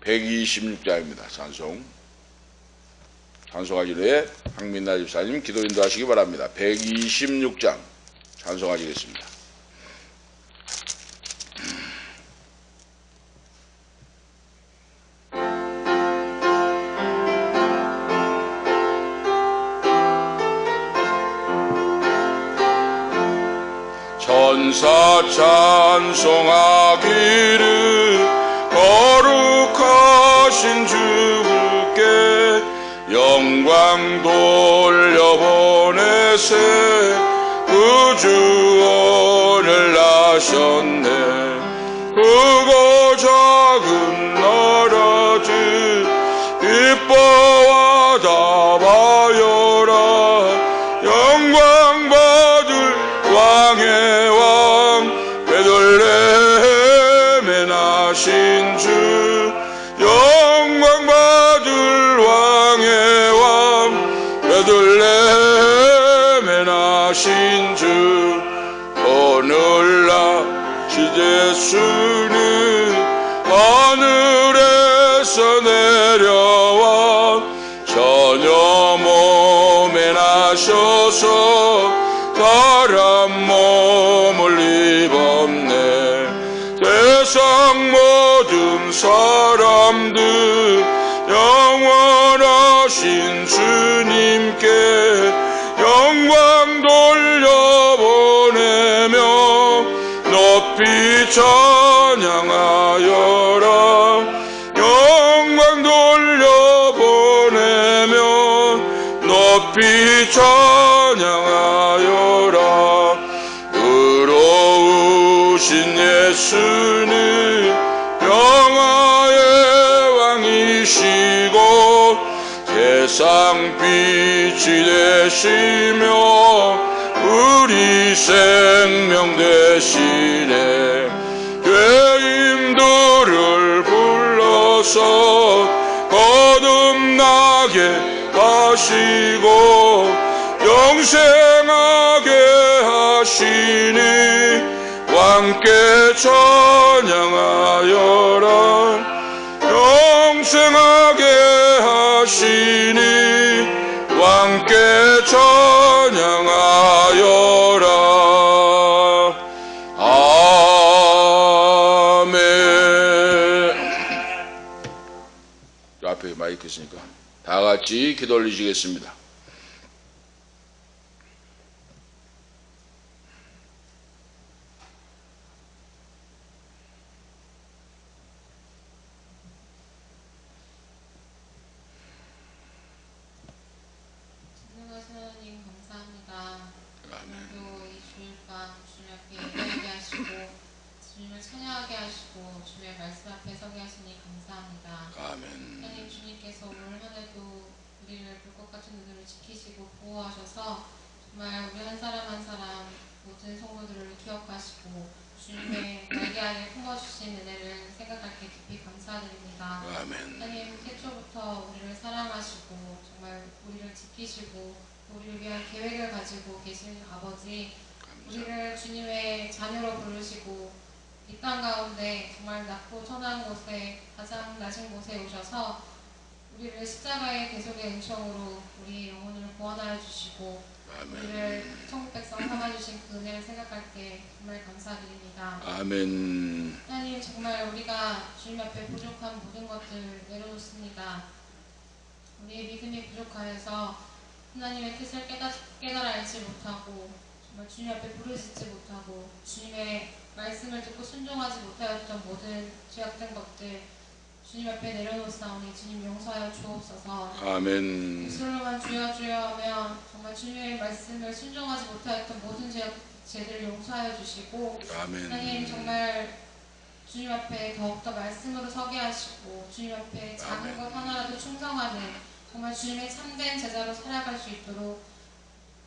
126장입니다. 찬송하기 위해 황민나 집사님 기도 인도하시기 바랍니다. 126장 찬송하시겠습니다. 천사 찬송하기를 거룩하신 주께 영광 돌려보내세 구주원을 나셨네. 크고 작은 나라들 기뻐와 답하여라. 영광 받을 왕의 왕 베들레헴에 나신 주 영광 받을 왕의 왕 베들레헴에 나신 주 오늘날 시제수는 하늘에서 내려와 처녀 몸에 나셔서 사람 몸을 입었네. 세상 모든 사람들 영원하신 주님께 영광 돌려보내며 높이 찬양하여라. 영광 돌려보내며 높이 찬양하여라. 의로우신 예수는 평화의 왕이시고 세상 빛이 되시며 우리 생명 되시네. 죄인들을 불러서 거듭나게 하시고 영생하게 하시니 왕께 찬양하여라. 영생하게 하시니 왕께 찬양하여라. 아멘. 앞에 마이크 있으니까 다 같이 기도 올리시겠습니다. 하나님 감사합니다. 오늘도 이 주일밤 주님 앞에 예배하게 하시고 주님을 찬양하게 하시고 주님의 말씀 앞에 서게 하시니 감사합니다. 아멘. 하나님 주님께서 올 한해도 우리를 불꽃 같은 눈으로 지키시고 보호하셔서 정말 우리 한 사람 한 사람 모든 성도들을 기억하시고 주님의 날개 안에 품어주신 은혜를 생각할 때 깊이 감사드립니다. 아멘. 하나님 태초부터 우리를 사랑하시고 정말 우리를 지키시고 우리를 위한 계획을 가지고 계신 아버지, 우리를 주님의 자녀로 부르시고 이 땅 가운데 정말 낮고 천한 곳에 가장 낮은 곳에 오셔서 우리를 십자가의 대속의 은총으로 우리 영혼을 구원하여 주시고 우리를 천국 백성 삼아주신 그 은혜를 생각할 때 정말 감사드립니다. 아멘. 하나님 정말 우리가 주님 앞에 부족한 모든 것들 내려놓습니다. 우리의 믿음이 부족하여서 하나님의 뜻을 깨달아 알지 못하고 정말 주님 앞에 부르짖지 못하고 주님의 말씀을 듣고 순종하지 못하였던 모든 죄악된 것들 주님 앞에 내려놓사오니 주님 용서하여 주옵소서. 아멘. 입술로만 주여 주여 하며 정말 주님의 말씀을 순종하지 못하였던 모든 죄들을 용서하여 주시고 아멘. 하나님 정말 주님 앞에 더욱더 말씀으로 서게 하시고 주님 앞에 작은 것 하나라도 충성하는 정말 주님의 참된 제자로 살아갈 수 있도록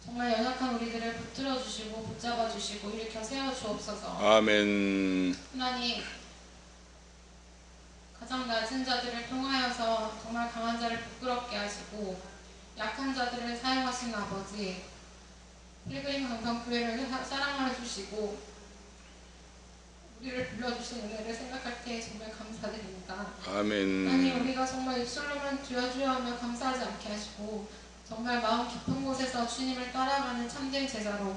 정말 연약한 우리들을 붙들어 주시고 붙잡아 주시고 일으켜 세워 주옵소서. 아멘. 하나님 가장 낮은 자들을 통하여서 정말 강한 자를 부끄럽게 하시고 약한 자들을 사용하신 아버지, 필그림 강평교회를 사랑하여 주시고 우리를 불러주신 은혜를 생각할 때 정말 감사드립니다. 아멘. 하나님 우리가 정말 입술로만 주여 주여 하며 감사하지 않게 하시고 정말 마음 깊은 곳에서 주님을 따라가는 참된 제자로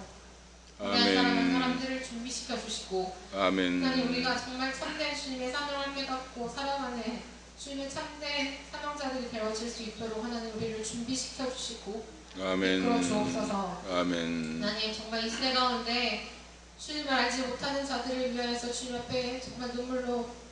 우리한 사랑하는 사람들을 준비시켜 주시고 아멘. 하나님 우리가 정말 참된 주님의 사명을 깨닫고 살아가는 주님의 참된 사명자들이 되어질 수 있도록 하나님 우리를 준비시켜 주시고 아멘. 이끌어 주옵소서. 아멘. 하나님 정말 이 시대 가운데 주님을 알지 못하는 자들을 위하여서 주님 앞에 정말 눈물로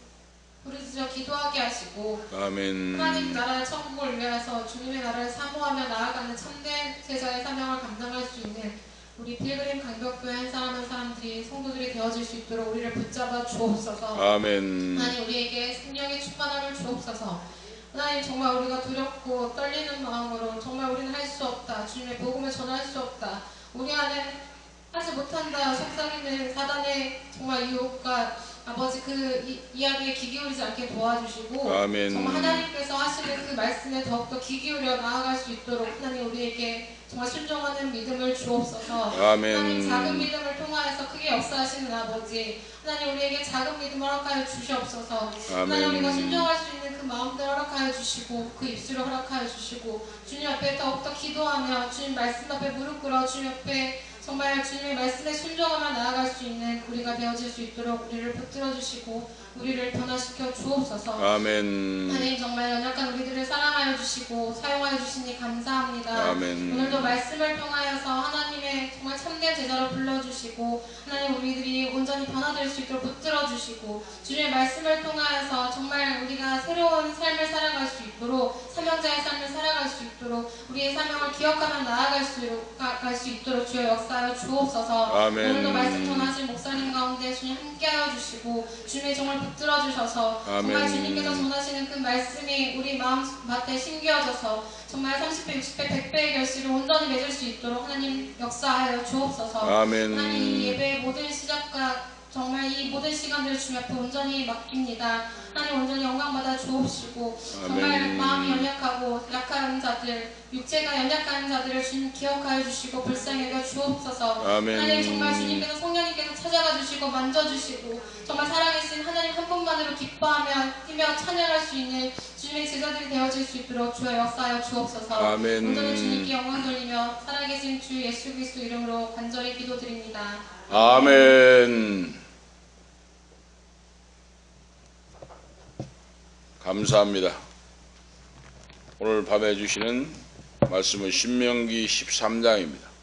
부르짖어 기도하게 하시고 아멘. 하나님 나라의 천국을 위하여서 주님의 나라를 사모하며 나아가는 참된 제자의 사명을 감당할 수 있는 우리 필그림 강벽교회 한 사람 한 사람들이 성도들이 되어질 수 있도록 우리를 붙잡아 주옵소서. 아멘. 하나님 우리에게 생명의 충만함을 주옵소서. 하나님 정말 우리가 두렵고 떨리는 마음으로 정말 우리는 할 수 없다. 주님의 복음을 전할 수 없다. 우리 안에 하지 못한다. 속삭이는 사단의 정말 유혹과 아버지 그 이야기에 귀 기울이지 않게 도와주시고 아멘. 정말 하나님께서 하시는 그 말씀에 더욱더 귀 기울여 나아갈 수 있도록 하나님 우리에게 정말 순종하는 믿음을 주옵소서. 아멘. 하나님 작은 믿음을 통하여서 크게 역사하시는 아버지 하나님 우리에게 작은 믿음을 허락하여 주시옵소서. 하나님 우리가 순종할 수 있는 그 마음들 허락하여 주시고 그 입술을 허락하여 주시고 주님 앞에 더욱더 기도하며 주님 말씀 앞에 무릎 꿇어 주님 앞에 정말 주님의 말씀에 순종하며 나아갈 수 있는 우리가 되어질 수 있도록 우리를 붙들어 주시고 우리를 변화시켜 주옵소서. 아멘. 하나님 정말 연약한 우리들을 사랑하여 주시고 사용하여 주시니 감사합니다. 아멘. 오늘도 말씀을 통하여서 하나님의 정말 참된 제자로 불러주시고 하나님 우리들이 온전히 변화될 수 있도록 붙들어 주시고 주님의 말씀을 통하여서 정말 우리가 새로운 삶을 살아갈 수 있도록 사명자의 삶을 살아갈 수 있도록 우리의 사명을 기억하며 나아갈 수 있도록 주여 역사하여 주옵소서. 아멘. 오늘도 말씀 전하신 목사님 가운데 주님 함께하여 주시고 주님의 정을 붙들어 주셔서 정말 아멘. 주님께서 전하시는 그 말씀이 우리 마음밭에 심겨져서 정말 30배, 60배, 100배의 결실을 온전히 맺을 수 있도록 하나님 역사하여 주옵소서. 아멘. 하나님 이 예배의 모든 시작과 정말 이 모든 시간들을 주님 앞에 온전히 맡깁니다. 하나님 온전히 영광받아 주옵시고 정말 아멘. 마음이 연약하고 약한 자들 육체가 연약한 자들을 주님 기억하여 주시고 불쌍히 여겨 주옵소서. 아멘. 하나님 정말 주님께서 성령님께서 찾아가 주시고 만져주시고 정말 살아계신 하나님 한 분만으로 기뻐하며 뛰며 찬양할 수 있는 주님의 제자들이 되어질 수 있도록 주여 역사하여 주옵소서. 아멘. 온전히 주님께 영광 돌리며 살아계신 주 예수 그리스도 이름으로 간절히 기도드립니다. 아멘. 감사합니다. 오늘 밤에 주시는 말씀은 신명기 13장입니다.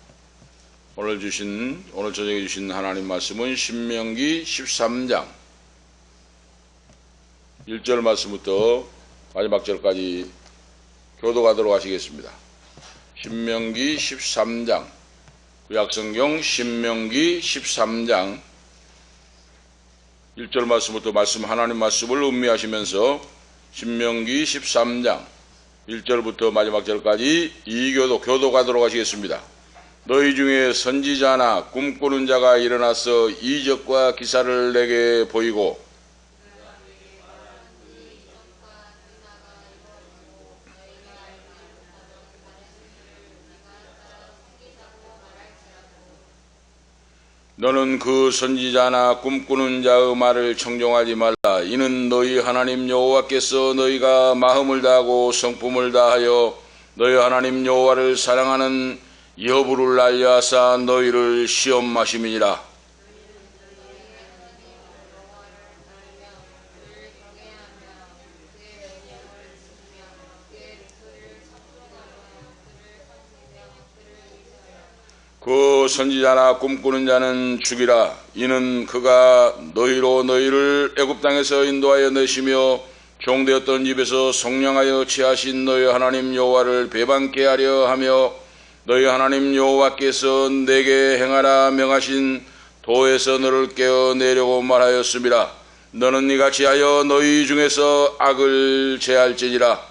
오늘 저녁에 주신 하나님 말씀은 신명기 13장 1절 말씀부터 마지막 절까지 교도하도록 하시겠습니다. 신명기 13장 구약성경 신명기 13장 1절 말씀부터 하나님 말씀을 음미하시면서 신명기 13장 1절부터 마지막 절까지 교도 가도록 하시겠습니다. 너희 중에 선지자나 꿈꾸는 자가 일어나서 이적과 기사를 내게 보이고 너는 그 선지자나 꿈꾸는 자의 말을 청종하지 말라. 이는 너희 하나님 여호와께서 너희가 마음을 다하고 성품을 다하여 너희 하나님 여호와를 사랑하는 여부를 알려하사 너희를 시험하심이니라. 그 선지자나 꿈꾸는 자는 죽이라. 이는 그가 너희를 애굽 땅에서 인도하여 내시며 종되었던 집에서 속량하여 취하신 너희 하나님 여호와를 배반케 하려 하며 너희 하나님 여호와께서 내게 행하라 명하신 도에서 너를 깨어내려고 말하였음이라. 너는 이같이 하여 너희 중에서 악을 제할지니라.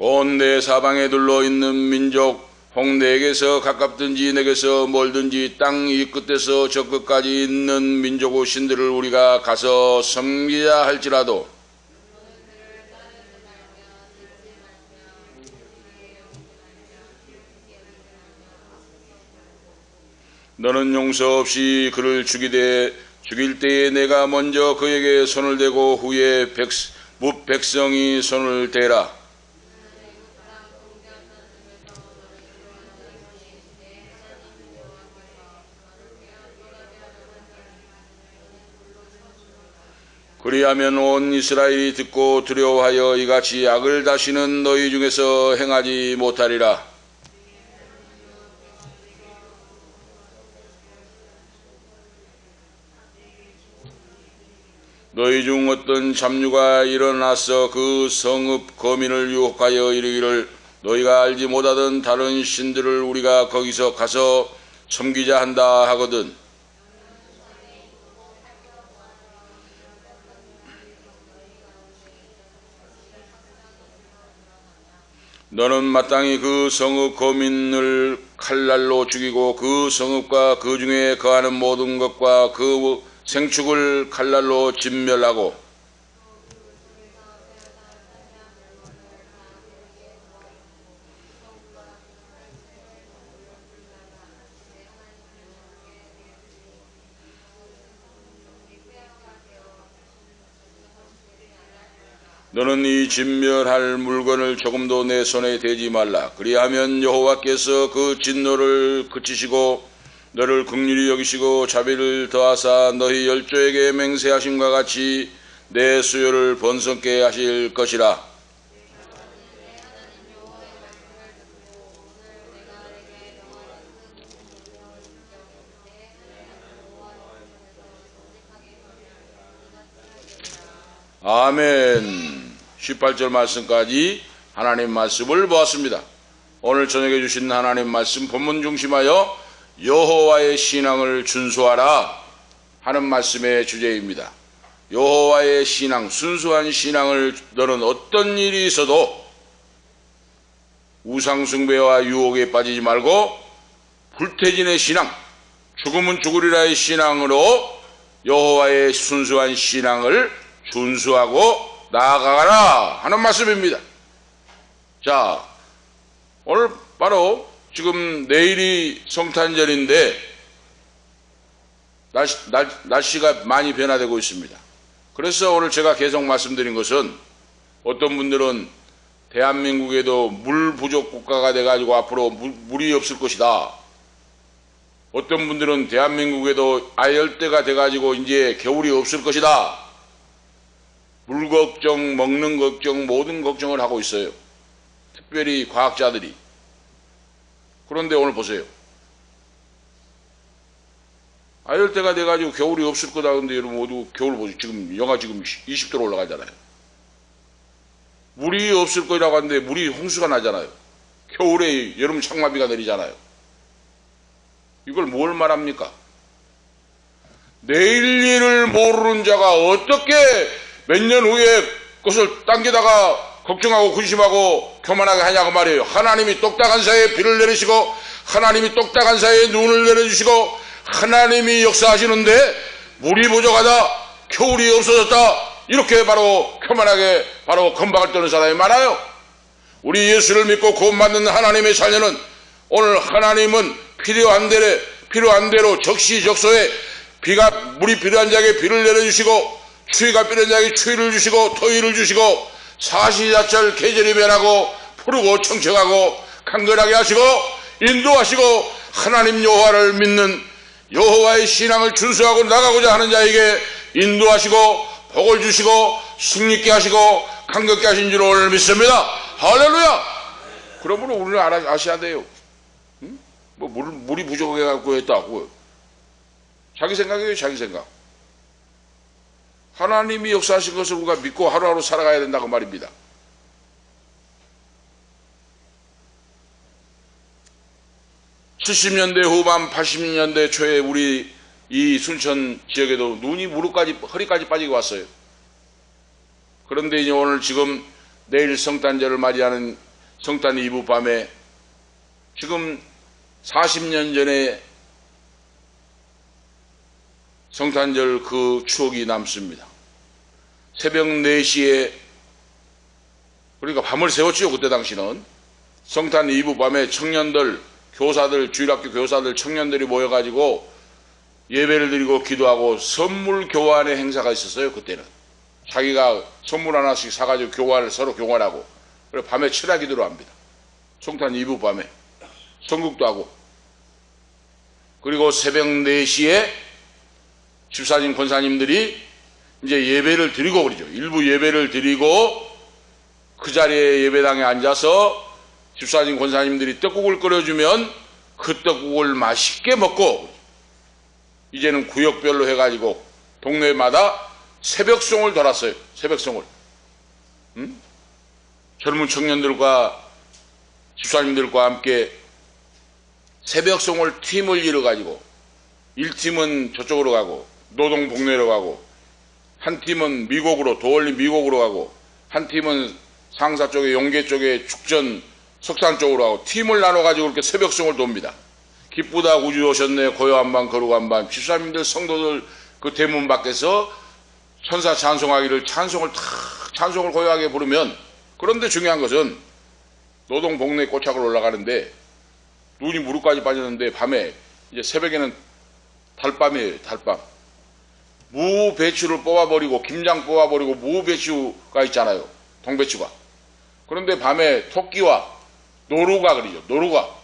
곧 내 사방에 둘러있는 민족 혹 내게서 가깝든지 내게서 멀든지 땅 이 끝에서 저 끝까지 있는 민족의 신들을 우리가 가서 섬기자 할지라도 너는 용서 없이 그를 죽일 때에 내가 먼저 그에게 손을 대고 후에 백성이 손을 대라. 그리하면 온 이스라엘이 듣고 두려워하여 이같이 악을 다시는 너희 중에서 행하지 못하리라. 너희 중 어떤 잡류가 일어나서 그 성읍 거민을 유혹하여 이르기를 너희가 알지 못하던 다른 신들을 우리가 거기서 가서 섬기자 한다 하거든. 너는 마땅히 그 성읍 거민을 칼날로 죽이고 그 성읍과 그 중에 거하는 모든 것과 그 생축을 칼날로 진멸하고 너는 이 진멸할 물건을 조금도 내 손에 대지 말라. 그리하면 여호와께서 그 진노를 그치시고 너를 긍휼히 여기시고 자비를 더하사 너희 열조에게 맹세하심과 같이 내 수요를 번성케 하실 것이라. 아멘. 18절 말씀까지 하나님 말씀을 보았습니다. 오늘 저녁에 주신 하나님 말씀 본문 중심하여 여호와의 신앙을 준수하라 하는 말씀의 주제입니다. 여호와의 신앙, 순수한 신앙을 너는 어떤 일이 있어도 우상숭배와 유혹에 빠지지 말고 불태진의 신앙, 죽으면 죽으리라의 신앙으로 여호와의 순수한 신앙을 준수하고 나아가라 하는 말씀입니다. 자, 오늘 바로 지금 내일이 성탄절인데 날씨가 많이 변화되고 있습니다. 그래서 오늘 제가 계속 말씀드린 것은 어떤 분들은 대한민국에도 물 부족 국가가 돼가지고 앞으로 물이 없을 것이다. 어떤 분들은 대한민국에도 아열대가 돼가지고 이제 겨울이 없을 것이다. 물 걱정, 먹는 걱정, 모든 걱정을 하고 있어요. 특별히 과학자들이. 그런데 오늘 보세요. 아열대가 돼가지고 겨울이 없을 거다. 근데 여러분 모두 겨울 보세요. 지금 영하 지금 20도로 올라가잖아요. 물이 없을 거라고 하는데 물이 홍수가 나잖아요. 겨울에 여름 장마비가 내리잖아요. 이걸 뭘 말합니까? 내일 일을 모르는 자가 어떻게 몇 년 후에 그것을 당기다가 걱정하고 근심하고 교만하게 하냐고 말이에요. 하나님이 똑딱한 사이에 비를 내리시고 하나님이 똑딱한 사이에 눈을 내려주시고 하나님이 역사하시는데 물이 부족하다, 겨울이 없어졌다, 이렇게 바로 교만하게 바로 건방을 떠는 사람이 많아요. 우리 예수를 믿고 구원받는 하나님의 자녀는 오늘 하나님은 필요한 대로 적시적소에 물이 필요한 자에게 비를 내려주시고 추위가 필요한 자에게 추위를 주시고 토위를 주시고 사시사철 계절이 변하고 푸르고 청청하고 강건하게 하시고 인도하시고 하나님 여호와를 믿는 여호와의 신앙을 준수하고 나가고자 하는 자에게 인도하시고 복을 주시고 승리있게 하시고 강건케 하신 줄 오늘 믿습니다. 할렐루야. 그러므로 우리는 아셔야 돼요. 응? 뭐 물이 부족해갖고 했다고 자기 생각이에요. 자기 생각. 하나님이 역사하신 것을 우리가 믿고 하루하루 살아가야 된다고 말입니다. (70년대) 후반 80년대 초에 우리 이 순천 지역에도 눈이 허리까지 빠지고 왔어요. 그런데 이제 오늘 지금 내일 성탄절을 맞이하는 성탄 이브 밤에 지금 40년 전에 성탄절 그 추억이 남습니다. 새벽 4시에 그러니까 밤을 새웠지요. 그때 당시는 성탄 이브 밤에 청년들 교사들, 주일학교 교사들, 청년들이 모여가지고 예배를 드리고 기도하고 선물 교환의 행사가 있었어요. 그때는 자기가 선물 하나씩 사가지고 서로 교환하고, 그리고 밤에 철야 기도를 합니다. 성탄 이브 밤에 선국도 하고, 그리고 새벽 4시에 집사님, 권사님들이 이제 예배를 드리고 그러죠. 일부 예배를 드리고 그 자리에 예배당에 앉아서 집사님, 권사님들이 떡국을 끓여주면 그 떡국을 맛있게 먹고, 이제는 구역별로 해가지고 동네마다 새벽송을 돌았어요. 새벽송을. 젊은 청년들과 집사님들과 함께 새벽송을 팀을 이뤄가지고 1팀은 저쪽으로 가고 노동복내로 가고, 한 팀은 미곡으로, 도월리 미곡으로 가고, 한 팀은 상사 쪽에, 용계 쪽에, 축전, 석산 쪽으로 가고, 팀을 나눠가지고 그렇게 새벽송을 돕니다. 기쁘다 우주 오셨네, 고요한밤 거룩한밤. 집사님들, 성도들 그 대문 밖에서 천사 찬송하기를 찬송을 고요하게 부르면, 그런데 중요한 것은 노동 복내 꼬착을 올라가는데 눈이 무릎까지 빠졌는데 밤에, 이제 새벽에는 달밤이에요. 달밤. 무 배추를 뽑아버리고, 김장 뽑아버리고, 무 배추가 있잖아요. 동배추가. 그런데 밤에 토끼와 노루가 그러죠. 노루가.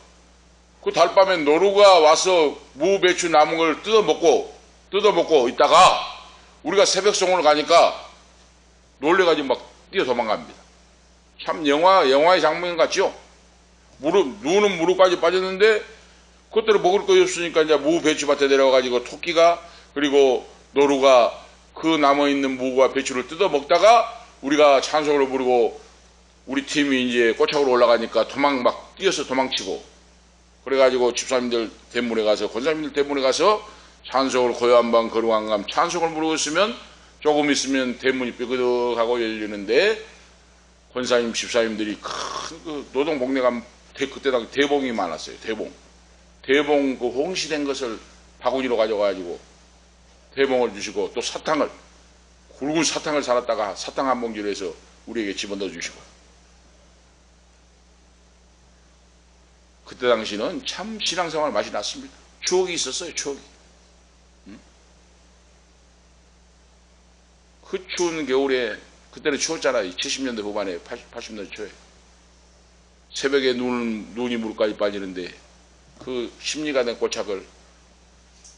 그 달밤에 노루가 와서 무 배추 남은 걸 뜯어먹고 있다가 우리가 새벽송을 가니까 놀래가지고 막 뛰어 도망갑니다. 참 영화의 장면 같죠? 눈은 무릎까지 빠졌는데 그것대로 먹을 거 없으니까 이제 무 배추밭에 내려가지고 토끼가, 그리고 노루가 그 남아있는 무와 배추를 뜯어먹다가 우리가 찬송을 부르고 우리 팀이 이제 꼬착으로 올라가니까 뛰어서 도망치고, 그래가지고 집사님들 대문에 가서, 권사님들 대문에 가서 찬송을 고요한밤 거룩한밤 찬송을 부르고 있으면 조금 있으면 대문이 삐그덕하고 열리는데, 권사님, 집사님들이 큰 그 노동복내 가면 그때 당시 대봉이 많았어요. 대봉 그 홍시된 것을 바구니로 가져가지고 대봉을 주시고, 또 굵은 사탕을 사놨다가 사탕 한 봉지로 해서 우리에게 집어넣어 주시고. 그때 당시는 참 신앙생활 맛이 났습니다. 추억이 있었어요. 추억이. 그 추운 겨울에, 그때는 추웠잖아요. 70년대 후반에, 80년대 초에 새벽에 눈이 무릎까지 빠지는데 그 심리가 된 꼬착을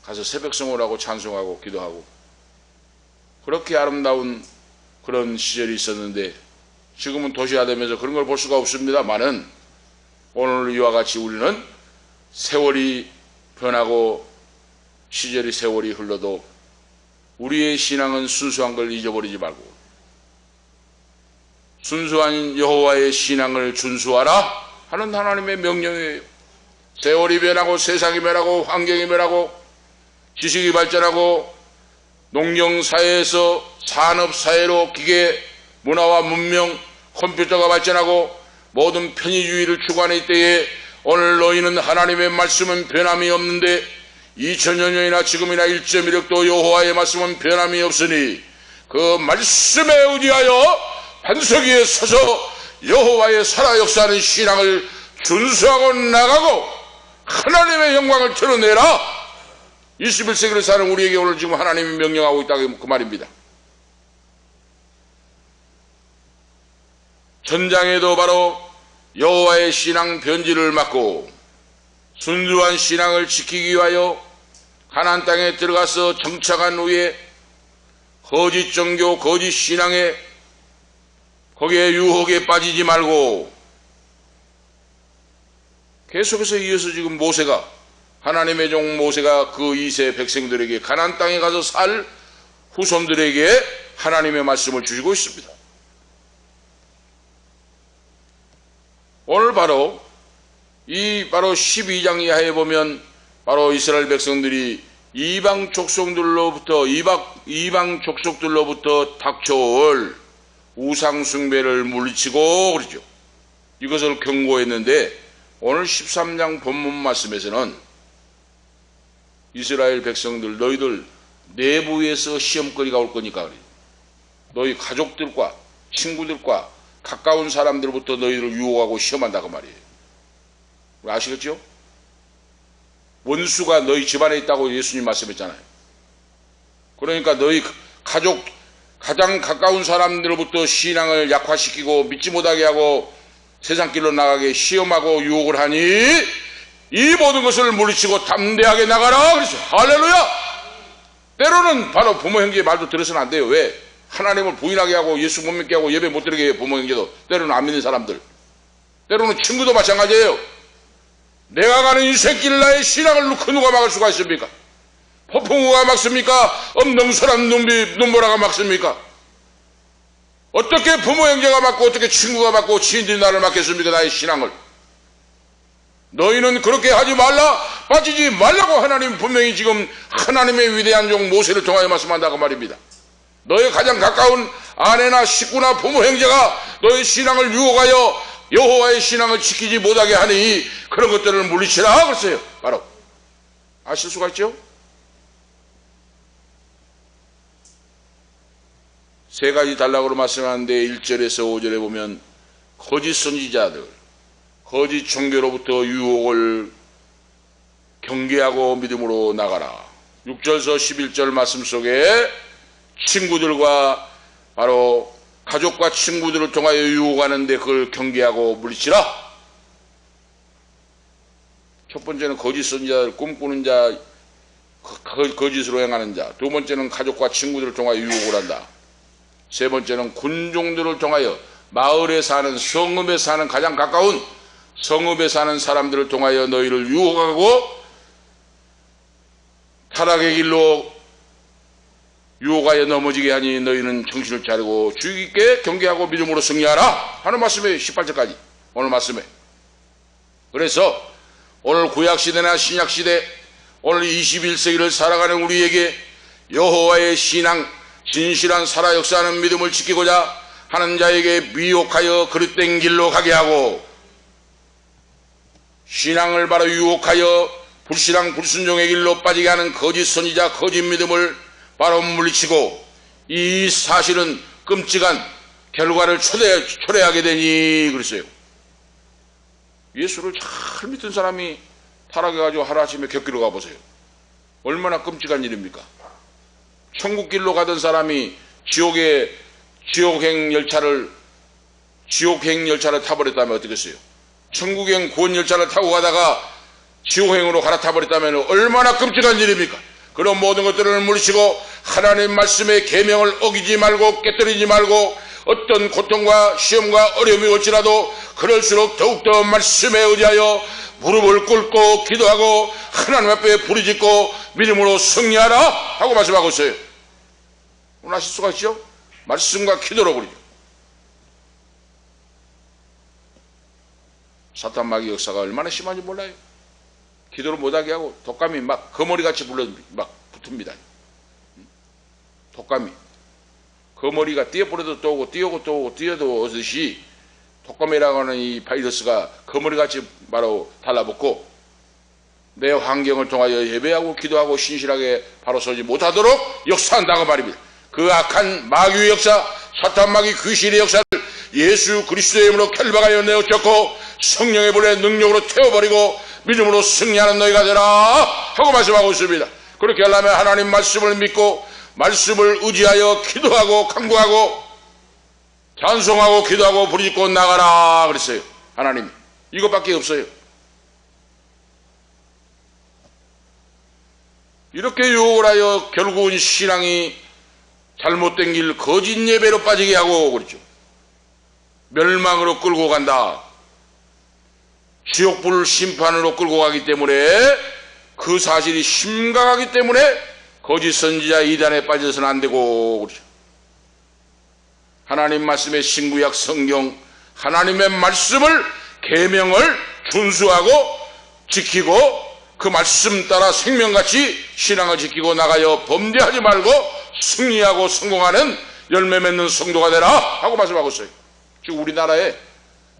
가서 새벽성을 하고 찬송하고 기도하고, 그렇게 아름다운 그런 시절이 있었는데, 지금은 도시화되면서 그런 걸 볼 수가 없습니다만은, 오늘 이와 같이 우리는 세월이 변하고 세월이 흘러도 우리의 신앙은 순수한 걸 잊어버리지 말고, 순수한 여호와의 신앙을 준수하라 하는 하나님의 명령이에요. 세월이 변하고 세상이 변하고 환경이 변하고 지식이 발전하고 농경사회에서 산업사회로 기계, 문화와 문명, 컴퓨터가 발전하고 모든 편의주의를 추구하는 때에 오늘 너희는 하나님의 말씀은 변함이 없는데 2000여 년이나 지금이나 1.1억도 여호와의 말씀은 변함이 없으니 그 말씀에 의지하여 반석 위에 서서 여호와의 살아 역사하는 신앙을 준수하고 나가고 하나님의 영광을 드러내라. 21세기를 사는 우리에게 오늘 지금 하나님이 명령하고 있다고 그 말입니다. 전장에도 바로 여호와의 신앙 변질을 막고 순수한 신앙을 지키기 위하여 가나안 땅에 들어가서 정착한 후에 거짓 종교, 거짓 신앙에 거기에 유혹에 빠지지 말고, 계속해서 이어서 지금 모세가, 하나님의 종 모세가 그 2세 백성들에게 가나안 땅에 가서 살 후손들에게 하나님의 말씀을 주시고 있습니다. 오늘 바로 12장 이하에 보면 바로 이스라엘 백성들이 이방 족속들로부터 닥쳐올 우상 숭배를 물리치고 그러죠. 이것을 경고했는데 오늘 13장 본문 말씀에서는 이스라엘 백성들, 너희들 내부에서 시험거리가 올 거니까 그래요. 너희 가족들과 친구들과 가까운 사람들부터 너희를 유혹하고 시험한다고 말이에요. 아시겠죠? 원수가 너희 집안에 있다고 예수님 말씀했잖아요. 그러니까 너희 가족, 가장 가까운 사람들로부터 신앙을 약화시키고 믿지 못하게 하고 세상길로 나가게 시험하고 유혹을 하니 이 모든 것을 물리치고 담대하게 나가라 그랬어요. 할렐루야. 때로는 바로 부모 형제의 말도 들어서는 안 돼요. 왜? 하나님을 부인하게 하고 예수 못 믿게 하고 예배 못 드리게 해요. 부모 형제도 때로는 안 믿는 사람들, 때로는 친구도 마찬가지예요. 내가 가는 인생길 나의 신앙을 누가 막을 수가 있습니까? 폭풍우가 막습니까? 엄동설한 눈보라가 막습니까? 어떻게 부모 형제가 막고 어떻게 친구가 막고 지인들이 나를 막겠습니까? 나의 신앙을. 너희는 그렇게 하지 말라, 빠지지 말라고 하나님 분명히 지금 하나님의 위대한 종 모세를 통하여 말씀한다고 말입니다. 너의 가장 가까운 아내나 식구나 부모 형제가 너의 신앙을 유혹하여 여호와의 신앙을 지키지 못하게 하니 그런 것들을 물리치라 그랬어요. 바로 아실 수가 있죠? 세 가지 단락으로 말씀하는데 1절에서 5절에 보면 거짓 선지자들, 거짓 종교로부터 유혹을 경계하고 믿음으로 나가라. 6절에서 11절 말씀 속에 친구들과 바로 가족과 친구들을 통하여 유혹하는데 그걸 경계하고 물리치라. 첫 번째는 거짓 선지자들, 꿈꾸는 자, 거짓으로 행하는 자. 두 번째는 가족과 친구들을 통하여 유혹을 한다. 세 번째는 군종들을 통하여 마을에 사는, 성읍에 사는, 가장 가까운 성읍에 사는 사람들을 통하여 너희를 유혹하고 타락의 길로 유혹하여 넘어지게 하니 너희는 정신을 차리고 주의 깊게 경계하고 믿음으로 승리하라 하는 말씀에 18절까지 오늘 말씀에. 그래서 오늘 구약시대나 신약시대 오늘 21세기를 살아가는 우리에게 여호와의 신앙, 진실한 살아 역사하는 믿음을 지키고자 하는 자에게 미혹하여 그릇된 길로 가게 하고 신앙을 바로 유혹하여 불신앙 불순종의 길로 빠지게 하는 거짓 선지자, 거짓 믿음을 바로 물리치고 이 사실은 끔찍한 결과를 초래하게 되니 그랬어요. 예수를 잘 믿던 사람이 타락해가지고 하루아침에 격기로 가보세요. 얼마나 끔찍한 일입니까? 천국길로 가던 사람이 지옥행 열차를 타버렸다면 어떻겠어요? 천국행 구원 열차를 타고 가다가 지옥행으로 갈아타버렸다면 얼마나 끔찍한 일입니까? 그런 모든 것들을 물리치고 하나님 말씀의 계명을 어기지 말고 깨뜨리지 말고 어떤 고통과 시험과 어려움이 올지라도 그럴수록 더욱더 말씀에 의지하여 무릎을 꿇고 기도하고 하나님 앞에 부르짖고 믿음으로 승리하라 하고 말씀하고 있어요. 오늘 아실 수가 있죠? 말씀과 기도로 그러죠. 사탄 마귀 역사가 얼마나 심한지 몰라요. 기도를 못하게 하고 독감이 막 거머리같이 막 붙습니다. 독감이 거머리가 뛰어버려도 또 오고 뛰어오고 또 오고 뛰어도 오듯이 독감이라고 하는 이 바이러스가 거머리같이 바로 달라붙고 내 환경을 통하여 예배하고 기도하고 신실하게 바로 서지 못하도록 역사한다고 말입니다. 그 악한 마귀의 역사, 사탄 마귀 귀신의 역사를 예수 그리스도의 이름으로 결박하여 내어쫓고 성령의 불의 능력으로 태워버리고 믿음으로 승리하는 너희가 되라 하고 말씀하고 있습니다. 그렇게 하려면 하나님 말씀을 믿고 말씀을 의지하여 기도하고 간구하고 찬송하고 기도하고 부르짖고 나가라 그랬어요. 하나님 이것밖에 없어요. 이렇게 유혹을 하여 결국은 신앙이 잘못된 길 거짓 예배로 빠지게 하고 그렇죠. 멸망으로 끌고 간다. 지옥불 심판으로 끌고 가기 때문에 그 사실이 심각하기 때문에 거짓 선지자 이단에 빠져서는 안 되고 그렇죠. 하나님 말씀의 신구약 성경 하나님의 말씀을 계명을 준수하고 지키고 그 말씀 따라 생명같이 신앙을 지키고 나가여 범죄하지 말고 승리하고 성공하는 열매 맺는 성도가 되라 하고 말씀하고 있어요. 즉 우리나라의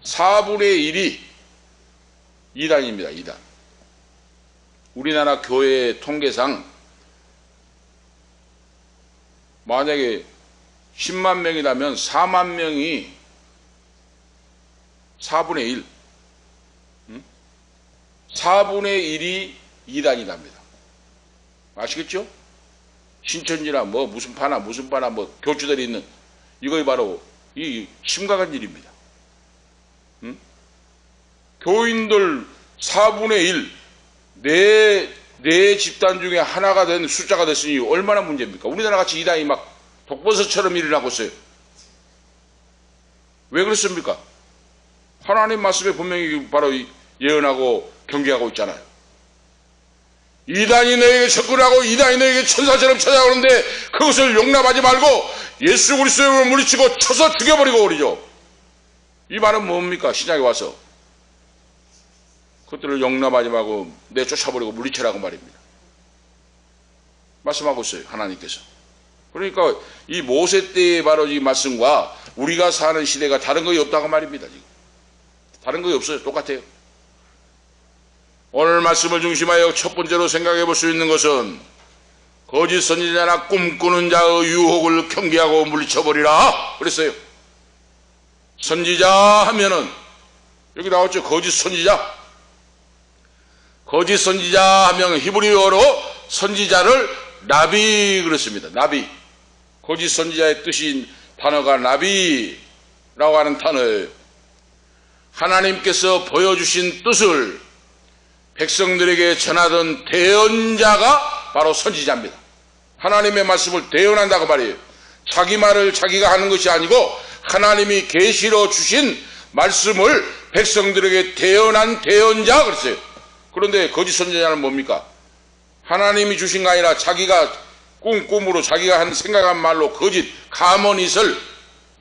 4분의 1이 이단입니다. 이단. 우리나라 교회 통계상 만약에 10만 명이라면 4만 명이 4분의 1 4분의 1이 이단이랍니다. 아시겠죠? 신천지나 뭐 무슨 파나 뭐 교주들이 있는 이것이 바로 이 심각한 일입니다. 응? 교인들 4분의 1, 네 집단 중에 하나가 된 숫자가 됐으니 얼마나 문제입니까? 우리나라 같이 이단이 막 독버섯처럼 일어나고 있어요. 왜 그렇습니까? 하나님 말씀에 분명히 바로 예언하고 경계하고 있잖아요. 이단이 너에게 접근하고 이단이 너에게 천사처럼 찾아오는데 그것을 용납하지 말고 예수 그리스도로 물리치고 쳐서 죽여버리고 그러죠. 이 말은 뭡니까? 신약에 와서 그것들을 용납하지 말고 내쫓아버리고 물리치라고 말입니다. 말씀하고 있어요. 하나님께서. 그러니까 이 모세 때의 바로 이 말씀과 우리가 사는 시대가 다른 것이 없다고 말입니다. 지금. 다른 것이 없어요. 똑같아요. 오늘 말씀을 중심하여 첫 번째로 생각해 볼 수 있는 것은 거짓 선지자나 꿈꾸는 자의 유혹을 경계하고 물리쳐버리라 그랬어요. 선지자 하면은 여기 나왔죠. 거짓 선지자. 거짓 선지자 하면 히브리어로 선지자를 나비 그랬습니다. 나비. 거짓 선지자의 뜻인 단어가 나비라고 하는 단어예요. 하나님께서 보여주신 뜻을 백성들에게 전하던 대언자가 바로 선지자입니다. 하나님의 말씀을 대언한다고 말이에요. 자기 말을 자기가 하는 것이 아니고 하나님이 계시로 주신 말씀을 백성들에게 대언한 대언자 그랬어요. 그런데 거짓 선지자는 뭡니까? 하나님이 주신 거 아니라 자기가 꿈으로 자기가 한 생각한 말로 거짓 가문잇을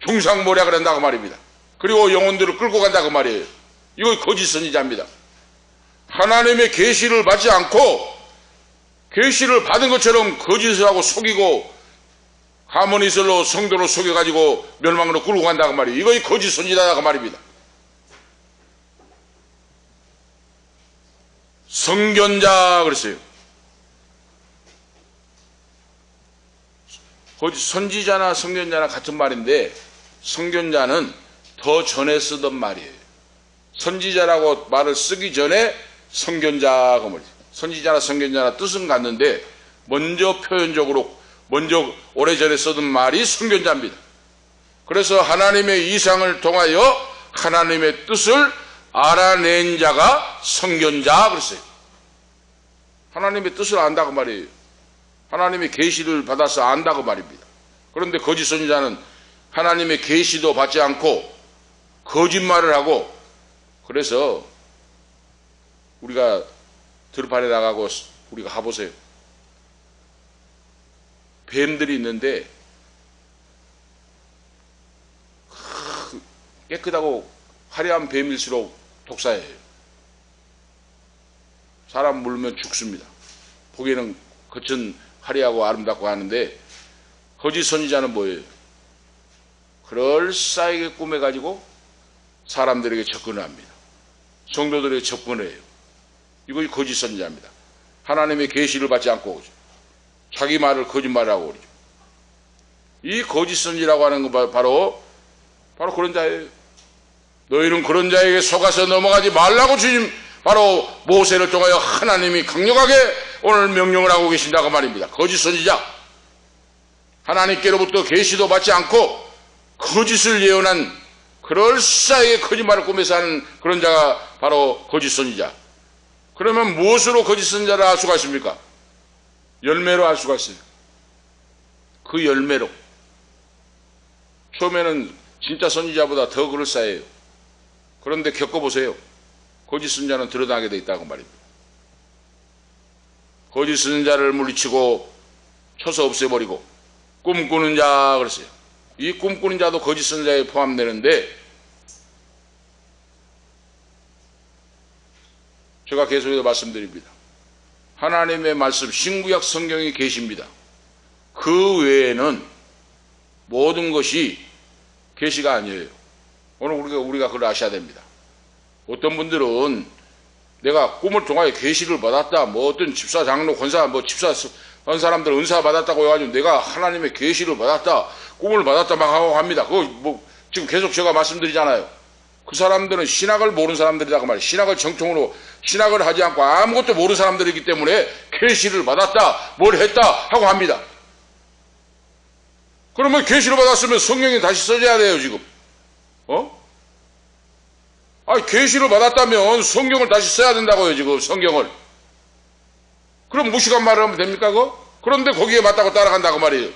중상모략을 한다고 말입니다. 그리고 영혼들을 끌고 간다고 말이에요. 이거 거짓 선지자입니다. 하나님의 계시를 받지 않고 계시를 받은 것처럼 거짓을 하고 속이고 가문잇을로 성도를 속여가지고 멸망으로 끌고 간다고 말이에요. 이거 거짓 선지자라고 말입니다. 성견자 그랬어요. 거짓 선지자나 성견자나 같은 말인데 성견자는 더 전에 쓰던 말이에요. 선지자라고 말을 쓰기 전에 성견자가 뭐지? 선지자나 성견자나 뜻은 같는데 먼저 표현적으로 먼저 오래전에 쓰던 말이 성견자입니다. 그래서 하나님의 이상을 통하여 하나님의 뜻을 알아낸 자가 성견자 그랬어요. 하나님의 뜻을 안다고 말이에요. 하나님의 계시를 받아서 안다고 말입니다. 그런데 거짓 선지자는 하나님의 계시도 받지 않고 거짓말을 하고 그래서 우리가 들판에 나가고 우리가 가보세요. 뱀들이 있는데 깨끗하고 화려한 뱀일수록 독사예요. 사람 물면 죽습니다. 보기에는 겉은 화려하고 아름답고 하는데 거짓 선지자는 뭐예요? 그럴싸하게 꾸며가지고 사람들에게 접근을 합니다. 성도들에게 접근을 해요. 이것이 거짓 선지자입니다. 하나님의 계시를 받지 않고 오죠. 자기 말을 거짓말하고 그러죠. 이 거짓 선지라고 하는 건 바로 그런 자예요. 너희는 그런 자에게 속아서 넘어가지 말라고 주님 바로 모세를 통하여 하나님이 강력하게 오늘 명령을 하고 계신다고 말입니다. 거짓 선지자. 하나님께로부터 계시도 받지 않고 거짓을 예언한 그럴싸하게 거짓말을 꾸며서 하는 그런 자가 바로 거짓 선지자. 그러면 무엇으로 거짓 선지자를 알 수가 있습니까? 열매로 알 수가 있어요. 그 열매로. 처음에는 진짜 선지자보다 더 그럴싸해요. 그런데 겪어보세요. 거짓 선지자는 드러나게 돼 있다고 말입니다. 거짓 선지자를 물리치고 쳐서 없애버리고 꿈꾸는 자 그랬어요. 이 꿈꾸는 자도 거짓 선지자에 포함되는데 제가 계속해서 말씀드립니다. 하나님의 말씀 신구약 성경이 계십니다. 그 외에는 모든 것이 계시가 아니에요. 오늘 우리가 그걸 아셔야 됩니다. 어떤 분들은 내가 꿈을 통하여 계시를 받았다. 뭐 어떤 집사, 장로, 권사, 뭐 집사 한 사람들 은사 받았다고 해가지고 내가 하나님의 계시를 받았다, 꿈을 받았다 막 하고 합니다. 그거 뭐 지금 계속 제가 말씀드리잖아요. 그 사람들은 신학을 모르는 사람들이라고 말이에요. 신학을 정통으로 신학을 하지 않고 아무것도 모르는 사람들이기 때문에 계시를 받았다, 뭘 했다 하고 합니다. 그러면 계시를 받았으면 성경이 다시 써져야 돼요, 지금. 계시를 받았다면 성경을 다시 써야 된다고요, 지금 성경을. 그럼 무식한 말을 하면 됩니까, 그거? 그런데 거기에 맞다고 따라간다고 말이에요.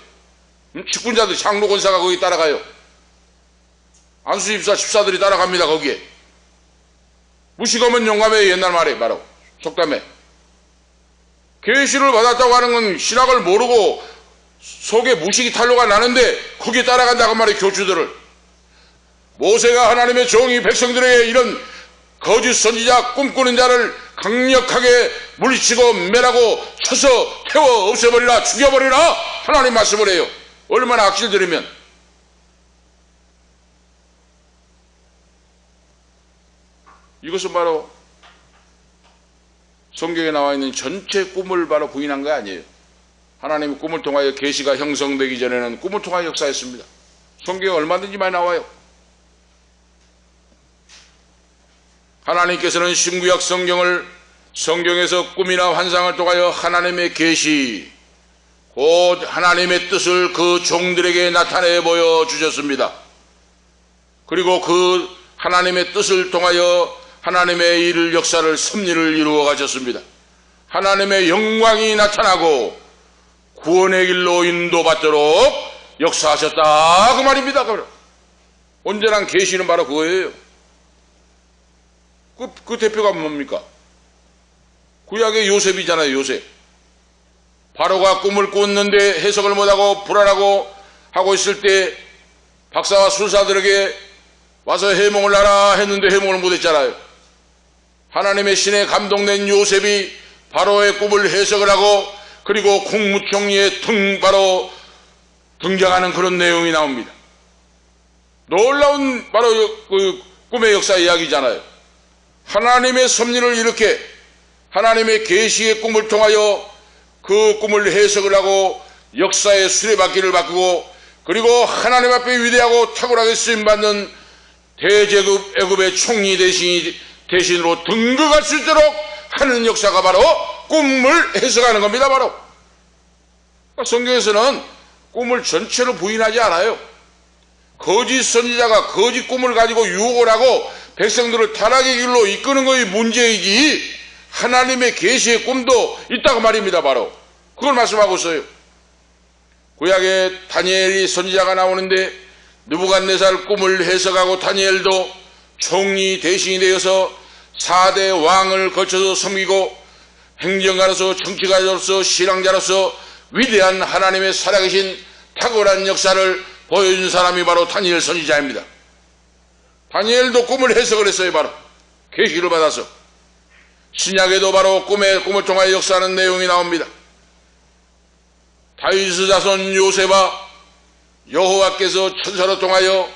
직분자들, 장로 권사가 거기 따라가요. 안수 집사들이 따라갑니다, 거기에. 무식하면 용감해, 옛날 말에 바로 속담에. 계시를 받았다고 하는 건 신학을 모르고 속에 무식이 탄로가 나는데 거기에 따라간다고 말이에요, 교주들을. 모세가 하나님의 종이 백성들에게 이런 거짓 선지자, 꿈꾸는 자를 강력하게 물리치고 멸하고 쳐서 태워 없애버리라, 죽여버리라 하나님 말씀을 해요. 얼마나 악질들이면. 이것은 바로 성경에 나와 있는 전체 꿈을 바로 부인한 거 아니에요. 하나님의 꿈을 통하여 계시가 형성되기 전에는 꿈을 통하여 역사했습니다. 성경에 얼마든지 많이 나와요. 하나님께서는 신구약 성경에서 꿈이나 환상을 통하여 하나님의 계시, 곧 하나님의 뜻을 그 종들에게 나타내 보여주셨습니다. 그리고 그 하나님의 뜻을 통하여 하나님의 일을, 역사를, 섭리를 이루어 가셨습니다. 하나님의 영광이 나타나고 구원의 길로 인도받도록 역사하셨다, 그 말입니다. 온전한 계시는 바로 그거예요. 그 대표가 뭡니까? 구약의 요셉이잖아요, 요셉. 바로가 꿈을 꿨는데 해석을 못하고 불안하고 하고 있을 때 박사와 술사들에게 와서 해몽을 하라 했는데 해몽을 못했잖아요. 하나님의 신에 감동된 요셉이 바로의 꿈을 해석을 하고 그리고 국무총리에 바로 등장하는 그런 내용이 나옵니다. 놀라운 바로 그 꿈의 역사 이야기잖아요. 하나님의 섭리를 이렇게 하나님의 계시의 꿈을 통하여 그 꿈을 해석을 하고 역사의 수레바퀴를 바꾸고 그리고 하나님 앞에 위대하고 탁월하게 쓰임받는 대제국 애굽의 총리 대신으로 등극할 수 있도록 하는 역사가 바로 꿈을 해석하는 겁니다. 바로 성경에서는 꿈을 전체로 부인하지 않아요. 거짓 선지자가 거짓 꿈을 가지고 유혹을 하고 백성들을 타락의 길로 이끄는 것이 문제이지 하나님의 계시의 꿈도 있다고 말입니다. 바로 그걸 말씀하고 있어요. 구약에 다니엘이 선지자가 나오는데 느부갓네살 꿈을 해석하고 다니엘도 총리 대신이 되어서 4대 왕을 거쳐서 섬기고 행정가로서 정치가로서 신앙자로서 위대한 하나님의 살아계신 탁월한 역사를 보여준 사람이 바로 다니엘 선지자입니다. 다니엘도 꿈을 해석을 했어요. 바로 계시를 받아서. 신약에도 바로 꿈을 통하여 역사하는 내용이 나옵니다. 다윗의 자손 요셉아, 여호와께서 천사로 통하여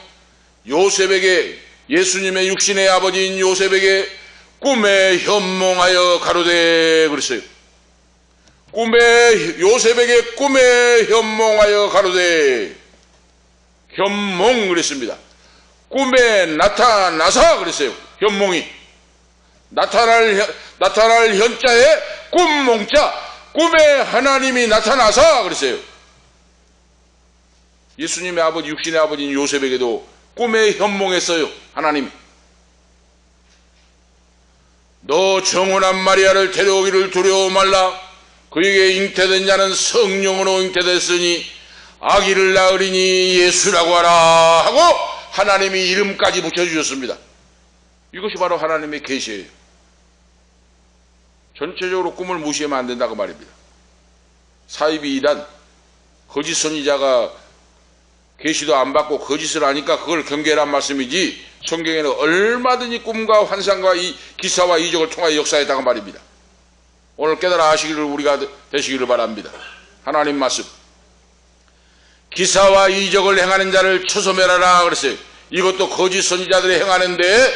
요셉에게, 예수님의 육신의 아버지인 요셉에게 꿈에 현몽하여 가로되 그랬어요. 요셉에게 꿈에 현몽하여 가로되, 현몽 그랬습니다. 꿈에 나타나사 그랬어요. 현몽이 나타날 현자에 꿈몽자, 꿈에 하나님이 나타나사 그랬어요. 예수님의 아버지, 육신의 아버지인 요셉에게도 꿈에 현몽했어요. 하나님이. 너 정혼한 마리아를 데려오기를 두려워 말라. 그에게 잉태된 자는 성령으로 잉태됐으니 아기를 낳으리니 예수라고 하라 하고 하나님이 이름까지 붙여주셨습니다. 이것이 바로 하나님의 계시예요. 전체적으로 꿈을 무시하면 안 된다고 말입니다. 사이비 이단, 거짓 선지자가 계시도 안 받고 거짓을 하니까 그걸 경계란 말씀이지, 성경에는 얼마든지 꿈과 환상과 이 기사와 이적을 통하여 역사했다고 말입니다. 오늘 깨달아 하시기를 우리가 되시기를 바랍니다. 하나님 말씀. 기사와 이적을 행하는 자를 쳐서 멸하라 그랬어요. 이것도 거짓 선지자들이 행하는데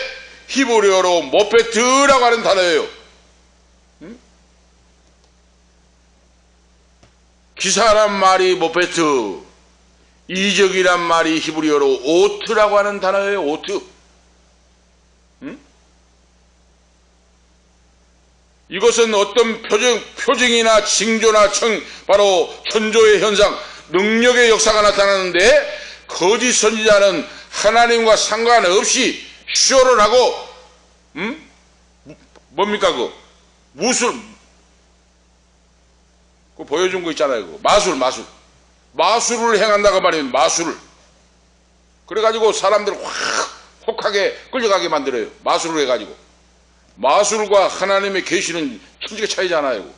히브리어로 모페트라고 하는 단어예요. 기사란 말이 모페트, 이적이란 말이 히브리어로 오트라고 하는 단어예요. 오트. 이것은 어떤 표징이나 징조나 바로 천조의 현상, 능력의 역사가 나타나는데, 거짓 선지자는 하나님과 상관없이 쇼를 하고, 뭡니까, 무술, 보여준 거 있잖아요. 마술을 행한다고 말이에요. 마술을. 그래가지고 사람들을 혹하게 끌려가게 만들어요. 마술을 해가지고. 마술과 하나님의 계시는 천지가 차이잖아요.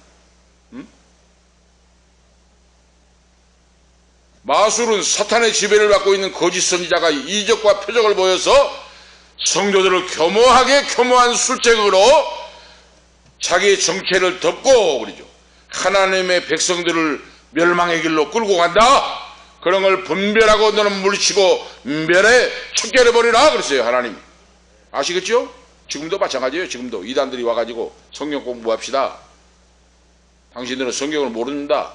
마술은 사탄의 지배를 받고 있는 거짓 선지자가 이적과 표적을 보여서 성도들을 교모한 술책으로 자기의 정체를 덮고 그러죠. 하나님의 백성들을 멸망의 길로 끌고 간다. 그런 걸 분별하고 너는 물리치고 멸해 척결해버리라 그랬어요. 하나님. 아시겠죠? 지금도 마찬가지예요. 지금도 이단들이 와가지고 성경 공부합시다. 당신들은 성경을 모른다.